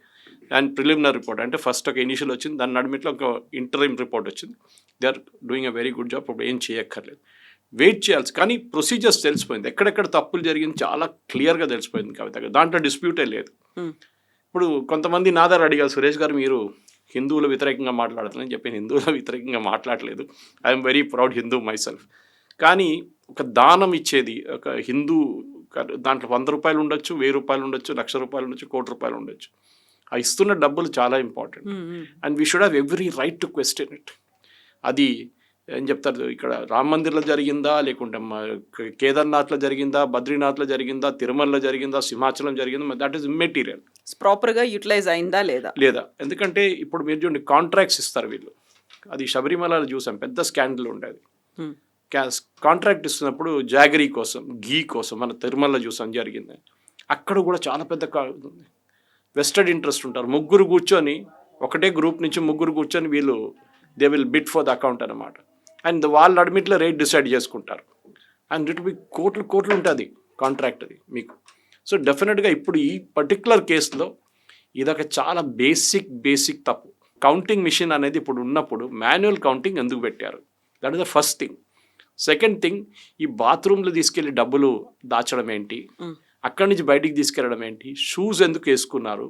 అండ్ ప్రిలిమినరీ రిపోర్ట్ అంటే ఫస్ట్ ఒక ఇనీషియల్ వచ్చింది, దాని నడిమిట్లో ఒక ఇంటరిమ్ రిపోర్ట్ వచ్చింది. They are doing a very good job. ఇప్పుడు ఏం చేయక్కర్లేదు, వెయిట్ చేయాల్సి. కానీ ప్రొసీజర్స్ తెలిసిపోయింది, ఎక్కడెక్కడ తప్పులు జరిగింది చాలా క్లియర్గా తెలిసిపోయింది కవిత. దాంట్లో డిస్ప్యూటే లేదు. ఇప్పుడు కొంతమంది నా దగ్గర అడిగారు, సురేష్ గారు మీరు హిందువుల వ్యతిరేకంగా మాట్లాడుతున్నారని చెప్పి. హిందువుల వ్యతిరేకంగా మాట్లాడలేదు, I'm very proud Hindu my self. కానీ ఒక దానం ఇచ్చేది, ఒక హిందూ దాంట్లో 100 రూపాయలు ఉండొచ్చు, 1000 రూపాయలు ఉండొచ్చు, 1,00,000 రూపాయలు ఉండొచ్చు, 1,00,00,000 రూపాయలు ఉండొచ్చు. ఆ ఇస్తున్న డబ్బులు చాలా important, and we should have every right to question it. అది ఏం చెప్తారు ఇక్కడ రామ మందిర్లో జరిగిందా, లేకుంటే కేదార్నాథ్లో జరిగిందా, బద్రీనాథ్లో జరిగిందా, తిరుమలలో జరిగిందా, సింహాచలం జరిగిందా, దట్ ఈస్ ఇమ్మెటీరియల్. ప్రాపర్గా యూటిలైజ్ అయిందా లేదా. ఎందుకంటే ఇప్పుడు మీరు చూడండి కాంట్రాక్ట్స్ ఇస్తారు వీళ్ళు. అది శబరిమలలో చూసాం, పెద్ద స్కాండల్ ఉండేది. కాంట్రాక్ట్ ఇస్తున్నప్పుడు జాగరీ కోసం, ఘీ కోసం మన తిరుమలలో చూసాం జరిగింది. అక్కడ కూడా చాలా పెద్ద వెస్టెడ్ ఇంట్రెస్ట్ ఉంటారు. ముగ్గురు కూర్చొని, ఒకటే గ్రూప్ నుంచి ముగ్గురు కూర్చొని వీళ్ళు they will bid for the account అనమాట. అండ్ వాళ్ళు అడ్మిట్లో రేట్ డిసైడ్ చేసుకుంటారు. అండ్ ఇట్ బి కోట్లు ఉంటుంది కాంట్రాక్ట్ అది మీకు. సో డెఫినెట్గా ఇప్పుడు ఈ పర్టికులర్ కేసులో ఇదొక చాలా బేసిక్ తప్పు. కౌంటింగ్ మిషన్ అనేది ఇప్పుడు ఉన్నప్పుడు మాన్యువల్ కౌంటింగ్ ఎందుకు పెట్టారు? That is the first thing. Second thing, ఈ బాత్రూమ్లో తీసుకెళ్ళి డబ్బులు దాచడం ఏంటి, అక్కడి నుంచి బయటికి తీసుకెళ్ళడం ఏంటి, షూస్ ఎందుకు వేసుకున్నారు,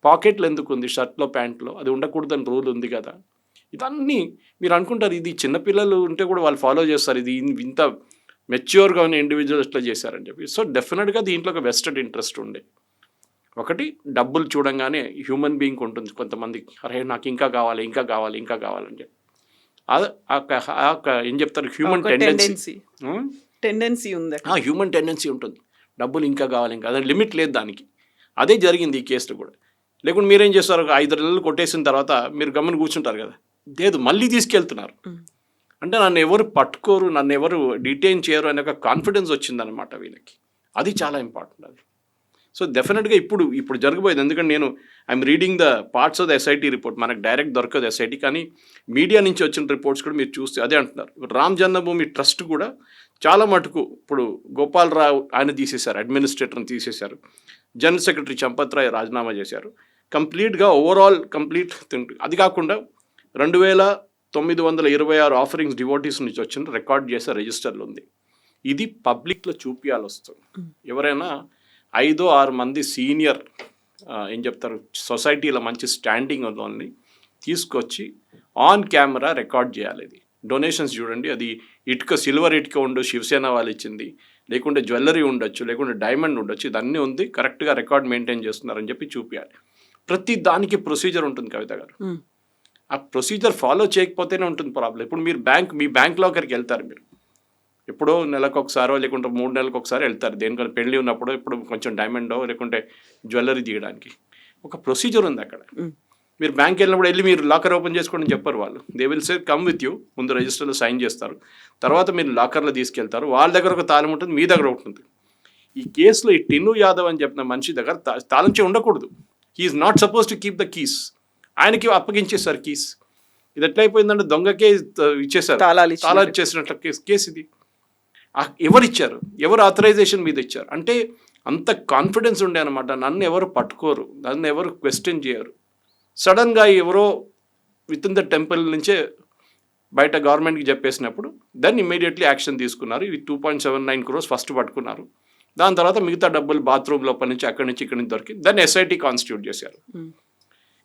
పాకెట్లు ఎందుకు ఉంది షర్ట్లో ప్యాంట్లో, అది ఉండకూడదని రూల్ ఉంది కదా. ఇదన్నీ మీరు అనుకుంటారు ఇది చిన్నపిల్లలు ఉంటే కూడా వాళ్ళు ఫాలో చేస్తారు, ఇది ఇంత మెచ్యూర్గా ఉన్న ఇండివిజువల్స్ ఇట్లా చేశారని చెప్పి. సో డెఫినెట్గా దీంట్లో ఒక వెస్టెడ్ ఇంట్రెస్ట్ ఉండే. ఒకటి డబ్బులు చూడంగానే హ్యూమన్ బీయింగ్ ఉంటుంది కొంతమంది, అరే నాకు ఇంకా కావాలి అని చెప్పి. ఏం చెప్తారు, హ్యూమన్ టెండెన్సీ ఉంది, హ్యూమన్ టెండెన్సీ ఉంటుంది, డబ్బులు ఇంకా కావాలి, అదే లిమిట్ లేదు దానికి. అదే జరిగింది ఈ కేసులో కూడా. లేకుంటే మీరేం చేస్తారు, 5 నెలలు కొట్టేసిన తర్వాత మీరు గమ్మున కూర్చుంటారు కదా, లేదు మళ్ళీ తీసుకెళ్తున్నారు అంటే నన్ను ఎవరు పట్టుకోరు, నన్ను ఎవరు డిటైన్ చేయరు అనే ఒక కాన్ఫిడెన్స్ వచ్చిందనమాట వీళ్ళకి. అది చాలా ఇంపార్టెంట్ అది. సో డెఫినెట్గా ఇప్పుడు జరగబోయేది, ఎందుకంటే నేను I'm reading the parts of the SIT report. మనకు డైరెక్ట్ దొరకదు ఎస్ఐటీ, కానీ మీడియా నుంచి వచ్చిన రిపోర్ట్స్ కూడా మీరు చూస్తే అదే అంటున్నారు. రామ్ జన్మభూమి ట్రస్ట్ కూడా చాలా మటుకు ఇప్పుడు గోపాలరావు ఆయన తీసేశారు, అడ్మినిస్ట్రేటర్ని తీసేశారు, జనరల్ సెక్రటరీ చంపత్ రాయ్ రాజీనామా చేశారు. కంప్లీట్గా ఓవరాల్ అది కాకుండా 2926 ఆఫరింగ్స్ డివోటీస్ నుంచి వచ్చిన రికార్డ్ చేసే రిజిస్టర్లు ఉంది. ఇది పబ్లిక్లో చూపించాలి వస్తుంది. ఎవరైనా 5-6 మంది సీనియర్ ఏం చెప్తారు సొసైటీలో మంచి స్టాండింగ్ వాళ్ళని తీసుకొచ్చి ఆన్ కెమెరా రికార్డ్ చేయాలి. ఇది డొనేషన్స్ చూడండి, అది సిల్వర్ ఇటుక ఉండొచ్చు, శివసేన వాళ్ళు ఇచ్చింది, లేకుంటే జ్యువెలరీ ఉండొచ్చు, లేకుంటే డైమండ్ ఉండొచ్చు, ఇదన్నీ ఉంది, కరెక్ట్గా రికార్డ్ మెయింటైన్ చేస్తున్నారని చెప్పి చూపించాలి. ప్రతి దానికి ప్రొసీజర్ ఉంటుంది కవిత గారు. ఆ ప్రొసీజర్ ఫాలో చేయకపోతేనే ఉంటుంది ప్రాబ్లం. ఇప్పుడు మీరు మీ బ్యాంక్ లాకర్కి వెళ్తారు, మీరు ఎప్పుడో నెలకు ఒకసారో లేకుంటే 3 నెలలకు ఒకసారి వెళ్తారు, దేనికన్నా పెళ్ళి ఉన్నప్పుడు, ఇప్పుడు కొంచెం డైమండో లేకుంటే జ్యువెలరీ తీయడానికి ఒక ప్రొసీజర్ ఉంది అక్కడ. మీరు బ్యాంక్ వెళ్ళినప్పుడు మీరు లాకర్ ఓపెన్ చేసుకోండి చెప్పరు వాళ్ళు. They will say come with you, ముందు రిజిస్టర్లో సైన్ చేస్తారు, తర్వాత మీరు లాకర్లో తీసుకెళ్తారు, వాళ్ళ దగ్గర ఒక తాళం ఉంటుంది, మీ దగ్గర ఉంటుంది. ఈ కేసులో ఈ టిన్ను యాదవ్ అని చెప్పిన మనిషి దగ్గర తాళం చేయి ఉండకూడదు. He is not suppose to keep the keys, ఆయనకి అప్పగించేశారు కీస్. ఇది ఎట్లయిపోయిందంటే దొంగకే ఇచ్చేసారు, తాళాలు ఇచ్చేసినట్ల కేసు ఇది. ఎవరు ఇచ్చారు, ఎవరు ఆథరైజేషన్ మీద ఇచ్చారు అంటే అంత కాన్ఫిడెన్స్ ఉండే అనమాట. నన్ను ఎవరు పట్టుకోరు, నన్ను ఎవరు క్వశ్చన్ చేయరు. సడన్గా ఎవరో విత్ ఇన్ ద టెంపుల్ నుంచే బయట గవర్నమెంట్కి చెప్పేసినప్పుడు దెన్ ఇమ్మీడియట్లీ యాక్షన్ తీసుకున్నారు. ఇవి 2.79 crores ఫస్ట్ పట్టుకున్నారు. దాని తర్వాత మిగతా డబ్బులు బాత్రూమ్ లోపల నుంచి అక్కడి నుంచి ఇక్కడి నుంచి దొరికి దెన్ ఎస్ఐటీ కాన్స్టిట్యూట్ చేశారు.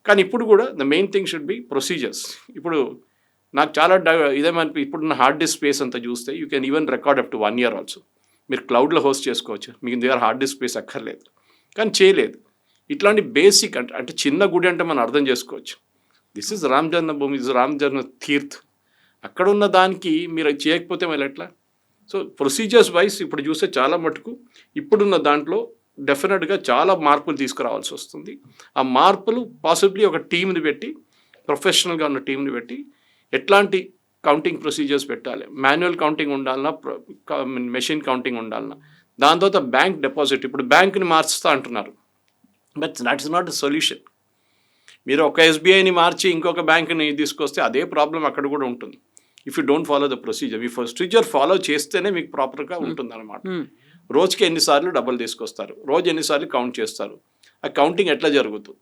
కానీ ఇప్పుడు కూడా the main thing should be procedures. ఇప్పుడు నాకు చాలా ఇదేమనిపి, ఇప్పుడు నా హార్డ్ డిస్క్ స్పేస్ అంతా చూస్తే you can even record up to 1 year also. మీరు క్లౌడ్లో హోస్ట్ చేసుకోవచ్చు, మీకు దగ్గర హార్డ్ డిస్క్ స్పేస్ అక్కర్లేదు. కానీ చేయలేదు. ఇట్లాంటి బేసిక్ అంటే చిన్న గుడి అంటే మనం అర్థం చేసుకోవచ్చు. This is Ram Janmabhoomi, is Ram జన్మ తీర్థ్. అక్కడ ఉన్న దానికి మీరు చేయకపోతే మళ్ళీ ఎట్లా? సో ప్రొసీజర్స్ వైజ్ ఇప్పుడు చూస్తే చాలా మటుకు ఇప్పుడున్న దాంట్లో డెఫినెట్గా చాలా మార్పులు తీసుకురావాల్సి వస్తుంది. ఆ మార్పులు పాసిబ్లీ ఒక టీంని పెట్టి, ప్రొఫెషనల్గా ఉన్న టీంని పెట్టి ఎట్లాంటి కౌంటింగ్ ప్రొసీజర్స్ పెట్టాలి, మాన్యువల్ కౌంటింగ్ ఉండాలన్నా, మెషిన్ కౌంటింగ్ ఉండాలన్నా, దాని తర్వాత బ్యాంక్ డిపాజిట్. ఇప్పుడు బ్యాంక్ని మార్చుతా అంటున్నారు, but that is not a solution. మీరు ఒక ఎస్బీఐని మార్చి ఇంకొక బ్యాంక్ని తీసుకొస్తే అదే ప్రాబ్లం అక్కడ కూడా ఉంటుంది. If you don't follow the procedure, ఈ ప్రొసీజర్ ఫాలో చేస్తేనే మీకు ప్రాపర్గా ఉంటుంది అనమాట. రోజుకి ఎన్నిసార్లు డబ్బులు తీసుకొస్తారు, రోజు ఎన్నిసార్లు కౌంట్ చేస్తారు, ఆ కౌంటింగ్ ఎట్లా జరుగుతుంది.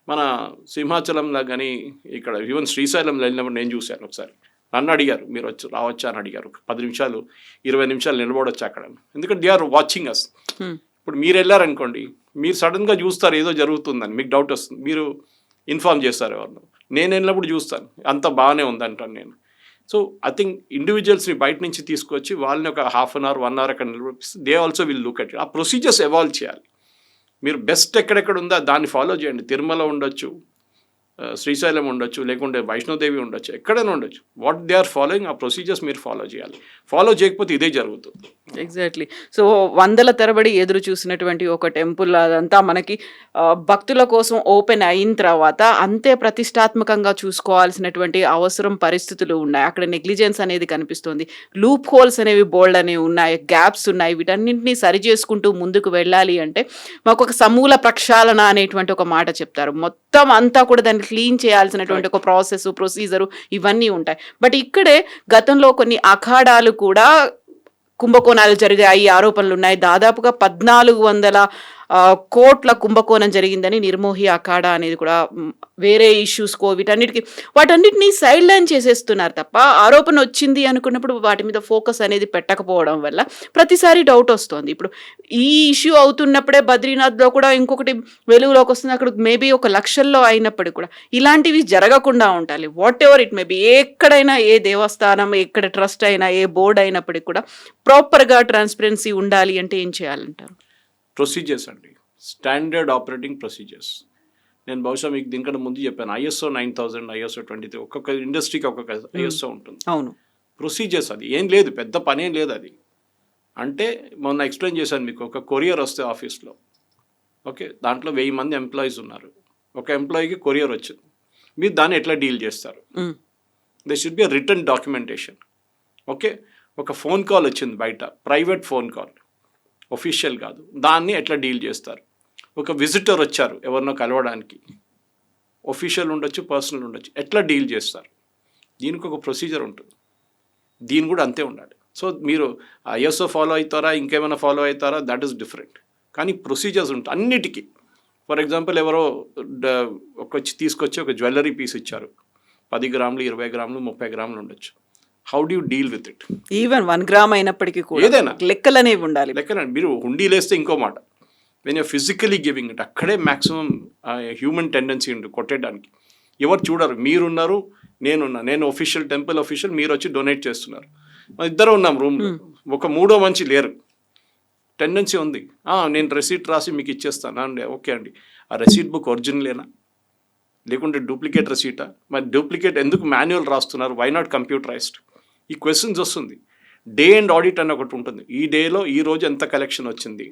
మన సింహాచలంలో కానీ ఇక్కడ ఈవెన్ శ్రీశైలంలో వెళ్ళినప్పుడు నేను చూశాను ఒకసారి. నన్ను అడిగారు, మీరు రావచ్చా అని అడిగారు. 10 నిమిషాలు 20 నిమిషాలు నిలబడొచ్చు అక్కడ, ఎందుకంటే దే ఆర్ వాచింగ్ అస్. ఇప్పుడు మీరు వెళ్ళారనుకోండి, మీరు సడన్గా చూస్తారు ఏదో జరుగుతుందని, మీకు డౌట్ వస్తుంది, మీరు ఇన్ఫార్మ్ చేస్తారు ఎవరిని. నేను వెళ్ళినప్పుడు చూస్తాను అంత బాగానే ఉందంటాను నేను. సో ఐ థింక్ ఇండివిజువల్స్ని బయట నుంచి తీసుకొచ్చి వాళ్ళని ఒక 1/2 hour 1 hour అక్కడ నిలబడిస్తే they also will look at it. ఆ ప్రొసీజర్స్ ఎవాల్వ్ చేయాలి. మీరు బెస్ట్ ఎక్కడెక్కడ ఉందో దాన్ని ఫాలో చేయండి. తిరుమల ఉండొచ్చు, శ్రీశైలం ఉండొచ్చు, లేకుంటే వైష్ణోదేవి ఉండొచ్చు, ఎక్కడైనా ఉండొచ్చు. వాట్ దే ఆర్ ఫాలోయింగ్, ఆ ప్రొసీజర్స్ మీరు ఫాలో చేయాలి. ఫాలో చేయకపోతే ఇదే జరుగుతుంది. ఎగ్జాక్ట్లీ. సో వందల తరబడి ఎదురు చూసినటువంటి ఒక టెంపుల్ అదంతా మనకి భక్తుల కోసం ఓపెన్ అయిన తర్వాత అంతే ప్రతిష్టాత్మకంగా చూసుకోవాల్సినటువంటి అవసరం పరిస్థితులు ఉన్నాయి. అక్కడ నెగ్లిజెన్స్ అనేది కనిపిస్తుంది. లూప్ హోల్స్ అనేవి బోల్డ్ అనేవి ఉన్నాయి, గ్యాప్స్ ఉన్నాయి. వీటన్నింటినీ సరి చేసుకుంటూ ముందుకు వెళ్ళాలి అంటే మాకు ఒక సమూల ప్రక్షాళన అనేటువంటి ఒక మాట చెప్తారు. మొత్తం అంతా కూడా దాన్ని క్లీన్ చేయాల్సినటువంటి ఒక ప్రాసెస్, ప్రొసీజరు ఇవన్నీ ఉంటాయి. బట్ ఇక్కడే గతంలో కొన్ని అఖాడాలు కూడా కుంభకోణాలు జరిగాయి, ఆరోపణలు ఉన్నాయి. దాదాపుగా 1400 కోట్ల కుంభకోణం జరిగిందని నిర్మోహి అఖాడా అనేది కూడా వేరే ఇష్యూస్కో వాటన్నిటిని సైడ్ లైన్ చేసేస్తున్నారు తప్ప ఆరోపణ వచ్చింది అనుకున్నప్పుడు వాటి మీద ఫోకస్ అనేది పెట్టకపోవడం వల్ల ప్రతిసారి డౌట్ వస్తుంది. ఇప్పుడు ఈ ఇష్యూ అవుతున్నప్పుడే బద్రీనాథ్లో కూడా ఇంకొకటి వెలుగులోకి వస్తుంది. అక్కడ మేబీ 1 లక్షల్లో అయినప్పటికీ కూడా ఇలాంటివి జరగకుండా ఉండాలి. వాట్ ఎవర్ ఇట్ మేబీ, ఎక్కడైనా ఏ దేవస్థానం, ఎక్కడ ట్రస్ట్ అయినా, ఏ బోర్డు అయినప్పటికీ కూడా ప్రాపర్గా ట్రాన్స్పరెన్సీ ఉండాలి అంటే ఏం చేయాలంటారు? ప్రొసీజర్స్ అండి, స్టాండర్డ్ ఆపరేటింగ్ ప్రొసీజర్స్. నేను బహుశా మీకు దీనికన్నా ముందు చెప్పాను, ISO 9000, ISO 23, ఒక్కొక్క ఇండస్ట్రీకి ఒక్కొక్క ISO ఉంటుంది. అవును, ప్రొసీజర్స్. అది ఏం లేదు, పెద్ద పని ఏం లేదు అది. అంటే మొన్న ఎక్స్ప్లెయిన్ చేశాను మీకు, ఒక కొరియర్ వస్తే ఆఫీస్లో, ఓకే, దాంట్లో 1000 మంది ఎంప్లాయీస్ ఉన్నారు. ఒక ఎంప్లాయీకి కొరియర్ వచ్చింది, మీరు దాన్ని ఎట్లా డీల్ చేస్తారు? They should be return documentation. Okay, ఒక ఫోన్ కాల్ వచ్చింది బయట, ప్రైవేట్ ఫోన్ కాల్, ఒఫీషియల్ కాదు, దాన్ని ఎట్లా డీల్ చేస్తారు? ఒక విజిటర్ వచ్చారు ఎవరినో కలవడానికి, ఒఫీషియల్ ఉండొచ్చు, పర్సనల్ ఉండొచ్చు, ఎట్లా డీల్ చేస్తారు? దీనికి ఒక ప్రొసీజర్ ఉంటుంది, దీని కూడా అంతే ఉండాలి. సో మీరు ISO ఫాలో అవుతారా, ఇంకేమైనా ఫాలో అవుతారా, దట్ ఈస్ డిఫరెంట్. కానీ ప్రొసీజర్స్ ఉంటాయి అన్నిటికీ. ఫర్ ఎగ్జాంపుల్ ఎవరో తీసుకొచ్చి ఒక జ్యువెలరీ పీస్ ఇచ్చారు, 10 గ్రాములు, 20 గ్రాములు, 30 గ్రాములు ఉండొచ్చు. How do you deal with it? Even 1 gram అయినప్పటికీ కూడా ఏదైనా లెక్కలు అనేవి ఉండాలి. లెక్కలండి. మీరు హుండీలేస్తే ఇంకో మాట, when you physically giving it, అక్కడే మ్యాక్సిమం హ్యూమన్ టెండెన్సీ ఉంది కొట్టేయడానికి. ఎవరు చూడరు, మీరున్నారు, నేను ఒఫీషియల్, టెంపుల్ ఒఫీషియల్, మీరు వచ్చి డొనేట్ చేస్తున్నారు, మన ఇద్దరు ఉన్నాం రూమ్లో, ఒక మూడో మంచి లేరు. టెండెన్సీ ఉంది, నేను రెసీట్ రాసి మీకు ఇచ్చేస్తాను అండి. ఓకే అండి, ఆ రెసీట్ బుక్ ఒరిజినలేనా, లేకుంటే డూప్లికేట్ రెసీటా? మరి డూప్లికేట్ ఎందుకు మాన్యువల్ రాస్తున్నారు? Why not computerized? ఈ క్వశ్చన్స్ వస్తుంది. డే అండ్ ఆడిట్ అని ఒకటి ఉంటుంది. ఈ డేలో ఈ రోజు ఎంత కలెక్షన్ వచ్చింది,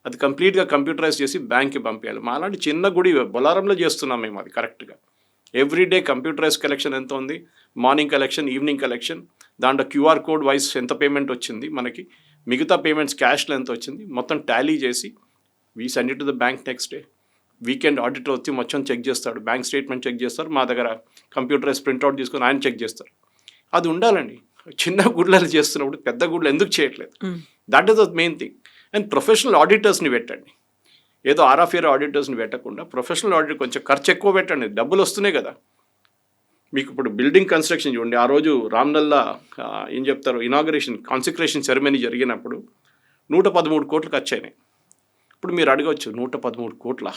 అది కంప్లీట్గా కంప్యూటరైజ్ చేసి బ్యాంక్కి పంపించాలి. మా అలాంటి చిన్న గుడి బొలారంలో చేస్తున్నాం మేము అది కరెక్ట్గా. ఎవ్రీడే కంప్యూటరైజ్ కలెక్షన్ ఎంత ఉంది, మార్నింగ్ కలెక్షన్, ఈవినింగ్ కలెక్షన్, దాంట్లో QR కోడ్ వైజ్ ఎంత పేమెంట్ వచ్చింది మనకి, మిగతా పేమెంట్స్ క్యాష్లో ఎంత వచ్చింది, మొత్తం టాలీ చేసి we send it to the bank next day. Weekend auditor వచ్చి మొత్తం చెక్ చేస్తాడు, బ్యాంక్ స్టేట్మెంట్ చెక్ చేస్తారు, మా దగ్గర కంప్యూటరైజ్ ప్రింట్అవుట్ తీసుకొని ఆయన చెక్ చేస్తారు. అది ఉండాలండి. చిన్న గుడ్లలో చేస్తున్నప్పుడు పెద్ద గుడ్లు ఎందుకు చేయట్లేదు? That is the main thing. And professional ఆడిటర్స్ని పెట్టండి, ఏదో RFR ఆడిటర్స్ని పెట్టకుండా ప్రొఫెషనల్ ఆడిటర్ కొంచెం ఖర్చు ఎక్కువ పెట్టండి, డబ్బులు వస్తున్నాయి కదా మీకు. ఇప్పుడు బిల్డింగ్ కన్స్ట్రక్షన్ చూడండి, ఆ రోజు రామ్నల్లా ఏం చెప్తారు, ఇనాగరేషన్ కాన్సక్రేషన్ సెరమనీ జరిగినప్పుడు 113 కోట్లు ఖర్చు అయినాయి. ఇప్పుడు మీరు అడగవచ్చు 113 కోట్ల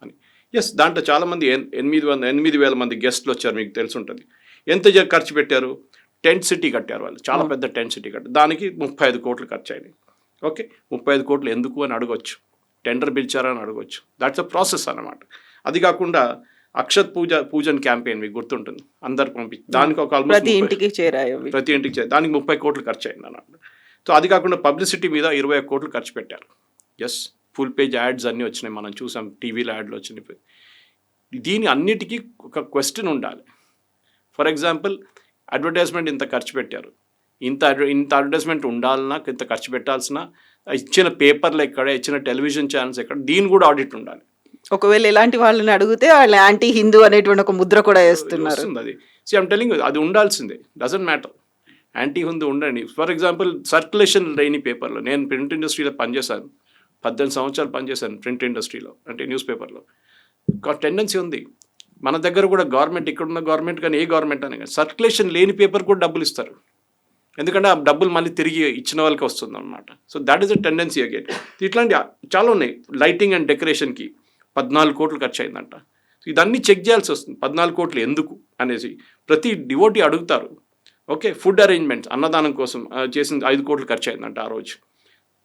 అని. ఎస్, దాంట్లో చాలామంది 8,000 మంది గెస్ట్లు వచ్చారు, మీకు తెలిసి ఉంటుంది. ఎంత ఖర్చు పెట్టారు? టెంట్ సిటీ కట్టారు వాళ్ళు, చాలా పెద్ద టెంట్ సిటీ కట్టారు, దానికి 35 కోట్లు ఖర్చు అయినాయి. ఓకే, 35 కోట్లు ఎందుకు అని అడగవచ్చు, టెండర్ పిలిచారా అని అడగవచ్చు. దాట్స్ అ ప్రాసెస్ అన్నమాట. అది కాకుండా అక్షత్ పూజన్ క్యాంపెయిన్ మీకు గుర్తుంటుంది, అందరు పంపించి దానికి ఒక ప్రతి ఇంటికి చేరాయి, దానికి 30 కోట్లు ఖర్చు అయింది అన్నమాట. సో అది కాకుండా పబ్లిసిటీ మీద 21 కోట్లు ఖర్చు పెట్టారు. ఎస్, ఫుల్ పేజ్ యాడ్స్ అన్నీ వచ్చినాయి, మనం చూసాం, టీవీలో యాడ్లు వచ్చినాయి. దీని అన్నిటికీ ఒక క్వశ్చన్ ఉండాలి. ఫర్ ఎగ్జాంపుల్, అడ్వర్టైజ్మెంట్ ఇంత ఖర్చు పెట్టారు, ఇంత అడ్వర్టైజ్మెంట్ ఉండాలన్నా, ఇంత ఖర్చు పెట్టాల్సిన, ఇచ్చిన పేపర్లు ఎక్కడ, ఇచ్చిన టెలివిజన్ ఛానల్స్ ఎక్కడ, దీని కూడా ఆడిట్ ఉండాలి. ఒకవేళ ఇలాంటి వాళ్ళని అడిగితే వాళ్ళు యాంటీ హిందూ అనేటువంటి ఒక ముద్ర కూడా వేస్తున్నారు. అది ఐమ్ టెలింగ్, అది ఉండాల్సిందే, డజంట్ మ్యాటర్. యాంటీ హిందూ ఉండండి. ఫర్ ఎగ్జాంపుల్, సర్క్యులేషన్ లేని పేపర్లో, నేను ప్రింట్ ఇండస్ట్రీలో పనిచేశాను, 18 సంవత్సరాలు పనిచేశాను ప్రింట్ ఇండస్ట్రీలో, అంటే న్యూస్ పేపర్లో. ఒక టెండెన్సీ ఉంది మన దగ్గర కూడా, గవర్నమెంట్, ఇక్కడున్న గవర్నమెంట్ కానీ ఏ గవర్నమెంట్ అని కానీ సర్క్యులేషన్ లేని పేపర్ కూడా డబ్బులు ఇస్తారు, ఎందుకంటే ఆ డబ్బులు మళ్ళీ తిరిగి ఇచ్చిన వాళ్ళకి వస్తుంది అనమాట. So that is a tendency again. ఇట్లాంటి చాలా ఉన్నాయి. లైటింగ్ అండ్ డెకరేషన్కి 14 కోట్లు ఖర్చు అయిందంట. ఇదన్నీ చెక్ చేయాల్సి వస్తుంది, 14 కోట్లు ఎందుకు అనేసి ప్రతి డివోటీ అడుగుతారు. ఓకే, ఫుడ్ అరేంజ్మెంట్స్, అన్నదానం కోసం చేసిన 5 కోట్లు ఖర్చు అయిందంట ఆ రోజు.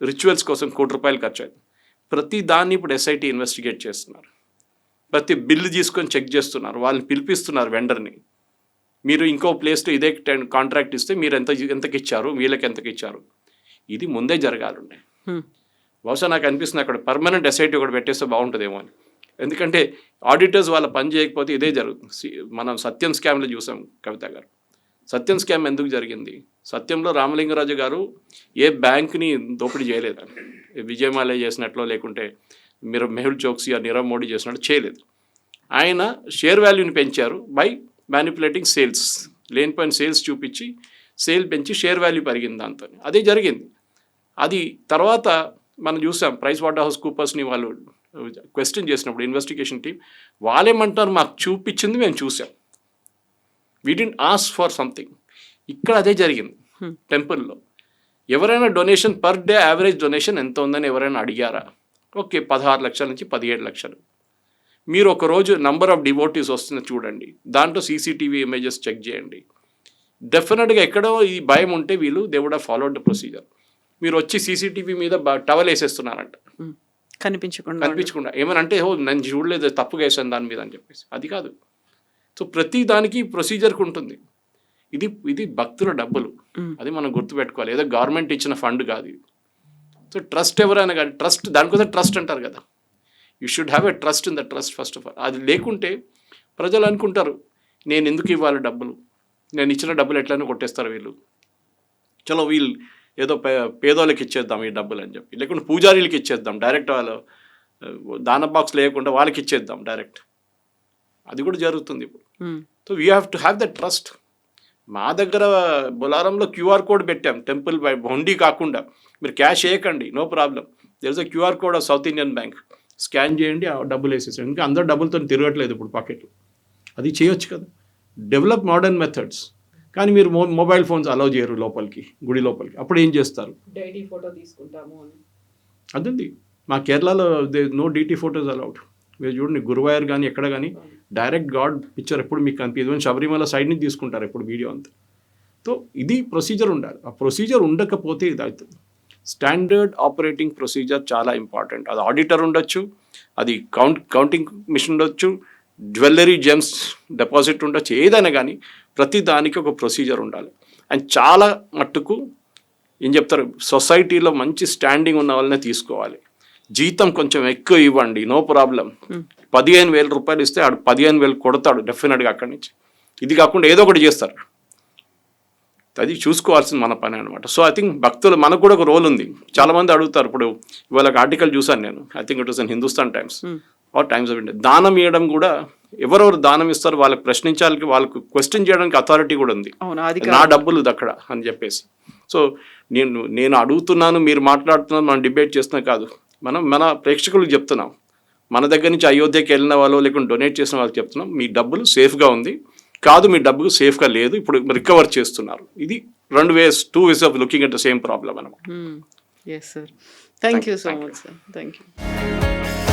రిచువల్స్ కోసం 1 కోటి రూపాయలు ఖర్చు అయింది. ప్రతి దాన్ని ఇప్పుడు SIT ఇన్వెస్టిగేట్ చేస్తున్నారు. ప్రతి బిల్లు తీసుకొని చెక్ చేస్తున్నారు, వాళ్ళని పిలిపిస్తున్నారు వెండర్ని. మీరు ఇంకో ప్లేస్లో ఇదే కాంట్రాక్ట్ ఇస్తే మీరు ఎంతకి ఇచ్చారు, వీళ్ళకి ఎంతకి ఇచ్చారు, ఇది ముందే జరగాలండి. బహుశా నాకు అనిపిస్తుంది అక్కడ పర్మనెంట్ ఎస్ఐటీ ఒకటి పెట్టేస్తే బాగుంటుందేమో అని. ఎందుకంటే ఆడిటర్స్ వాళ్ళ పని చేయకపోతే ఇదే జరుగుతుంది. మనం సత్యం స్కామ్లో చూసాం కవిత గారు. సత్యం స్కామ్ ఎందుకు జరిగింది? సత్యంలో రామలింగరాజు గారు ఏ బ్యాంక్ని దోపిడీ చేయలేదండి. విజయమాల్య చేసినట్లో, లేకుంటే మీరు మెహుల్ చోక్సీ నీరవ్ మోడీ చేసినట్టు చేయలేదు. ఆయన షేర్ వాల్యూని పెంచారు బై మ్యానిపులేటింగ్ సేల్స్. లేనిపోయిన సేల్స్ చూపించి సేల్ పెంచి షేర్ వాల్యూ పెరిగింది దాంతో. అదే జరిగింది. అది తర్వాత మనం చూసాం ప్రైస్ వాటర్ హౌస్ కూపర్స్ని వాళ్ళు క్వశ్చన్ చేసినప్పుడు ఇన్వెస్టిగేషన్ టీం వాళ్ళేమంటారు, మాకు చూపించింది మేము చూసాం, we didn't ask for something. ఇక్కడ అదే జరిగింది టెంపుల్లో. ఎవరైనా donation per day average donation ఎంత ఉందని ఎవరైనా అడిగారా? ఓకే, 16 లక్షల నుంచి 17 లక్షలు. మీరు ఒకరోజు నంబర్ ఆఫ్ డివోటీస్ వస్తుంది చూడండి, దాంట్లో సీసీటీవీ ఇమేజెస్ చెక్ చేయండి. డెఫినెట్గా ఎక్కడో ఈ భయం ఉంటే వీళ్ళు they would have followed the procedure. మీరు వచ్చి సీసీటీవీ మీద టవల్ వేసేస్తున్నారంట కనిపించకుండా. ఏమనంటే నేను చూడలేదు, తప్పుగా వేసాను దాని మీద అని చెప్పేసి. అది కాదు. సో ప్రతి దానికి ప్రొసీజర్కి ఉంటుంది. ఇది భక్తుల డబ్బులు, అది మనం గుర్తుపెట్టుకోవాలి. ఏదో గవర్నమెంట్ ఇచ్చిన ఫండ్ కాదు ఇది. సో ట్రస్ట్ ఎవరైనా కానీ ట్రస్ట్, దానికోసం ట్రస్ట్ అంటారు కదా, you should have a trust in the trust first of all. అది లేకుంటే ప్రజలు అనుకుంటారు నేను ఎందుకు ఇవ్వాలి డబ్బులు, నేను ఇచ్చిన డబ్బులు ఎట్లయినా కొట్టేస్తారు వీళ్ళు, చలో వీళ్ళు ఏదో పేదోళ్ళకి ఇచ్చేద్దాం ఈ డబ్బులు అని చెప్పి, లేకుంటే పూజారీలకి ఇచ్చేద్దాం డైరెక్ట్, వాళ్ళు దాన బాక్స్ లేకుండా వాళ్ళకి ఇచ్చేద్దాం డైరెక్ట్. అది కూడా జరుగుతుంది ఇప్పుడు. So we have to have the trust. మా దగ్గర బొలారంలో క్యూఆర్ కోడ్ పెట్టాం, టెంపుల్ హుండీ కాకుండా. మీరు క్యాష్ వేయకండి, no problem. There is a QR code of South Indian bank, scan చేయండి, ఆ డబ్బులు వేసేసాడు. ఇంకా అందరూ డబ్బులతో తిరగట్లేదు ఇప్పుడు పాకెట్లు. అది చేయొచ్చు కదా, డెవలప్ మోడర్న్ మెథడ్స్. కానీ మీరు మొబైల్ ఫోన్స్ అలౌ చేయరు లోపలికి, గుడి లోపలికి. అప్పుడు ఏం చేస్తారు? డైటీ ఫోటో తీసుకుంటాము అని. అదండి, మా కేరళలో నో డీటీ ఫోటోస్ అలౌడ్. మీరు చూడండి గురువాయూర్ కానీ ఎక్కడ కానీ డైరెక్ట్ గాడ్ పిక్చర్ ఎప్పుడు మీకు కనిపించదు. శబరిమల సైడ్ నుంచి తీసుకుంటారు ఎప్పుడు వీడియో అంతా. సో ఇది ప్రొసీజర్ ఉండాలి. ఆ ప్రొసీజర్ ఉండకపోతే ఇది అవుతుంది. స్టాండర్డ్ ఆపరేటింగ్ ప్రొసీజర్ చాలా ఇంపార్టెంట్. అది ఆడిటర్ ఉండొచ్చు, అది కౌంటింగ్ మిషన్ ఉండొచ్చు, జ్యువెలరీ జెమ్స్ డిపాజిట్ ఉండొచ్చు, ఏదైనా కానీ ప్రతి దానికి ఒక ప్రొసీజర్ ఉండాలి. అండ్ చాలా మట్టుకు ఏం చెప్తారు, సొసైటీలో మంచి స్టాండింగ్ ఉన్న వాళ్ళనే తీసుకోవాలి. జీతం కొంచెం ఎక్కువ ఇవ్వండి, నో ప్రాబ్లం. 15,000 రూపాయలు ఇస్తే ఆడు 15,000 కొడతాడు డెఫినెట్గా అక్కడి నుంచి. ఇది కాకుండా ఏదో ఒకటి చేస్తారు. అది చూసుకోవాల్సింది మన పని అనమాట. సో ఐ థింక్ భక్తులు మనకు కూడా ఒక రోల్ ఉంది. చాలామంది అడుగుతారు. ఇప్పుడు ఇవాళ ఒక ఆర్టికల్ చూసాను నేను, I think it was in Hindustan Times or Times of India. దానం ఇవ్వడం కూడా ఎవరెవరు దానం ఇస్తారు వాళ్ళకి ప్రశ్నించాలి, వాళ్ళకు క్వశ్చన్ చేయడానికి అథారిటీ కూడా ఉంది. నా డబ్బులు అక్కడ అని చెప్పేసి. సో నేను అడుగుతున్నాను, మీరు మాట్లాడుతున్నాను, మనం డిబేట్ చేస్తున్నాం కాదు. మనం మన ప్రేక్షకులకు చెప్తున్నాం, మన దగ్గర నుంచి అయోధ్యకి వెళ్ళిన వాళ్ళు లేకుంటే డొనేట్ చేసిన వాళ్ళకి చెప్తున్నాం, మీ డబ్బులు సేఫ్గా ఉంది కాదు, మీ డబ్బులు సేఫ్గా లేదు, ఇప్పుడు రికవర్ చేస్తున్నారు. ఇది 2 ways, 2 ways of looking at the same problem అనమాట. Yes sir, thank you so much sir, thank you.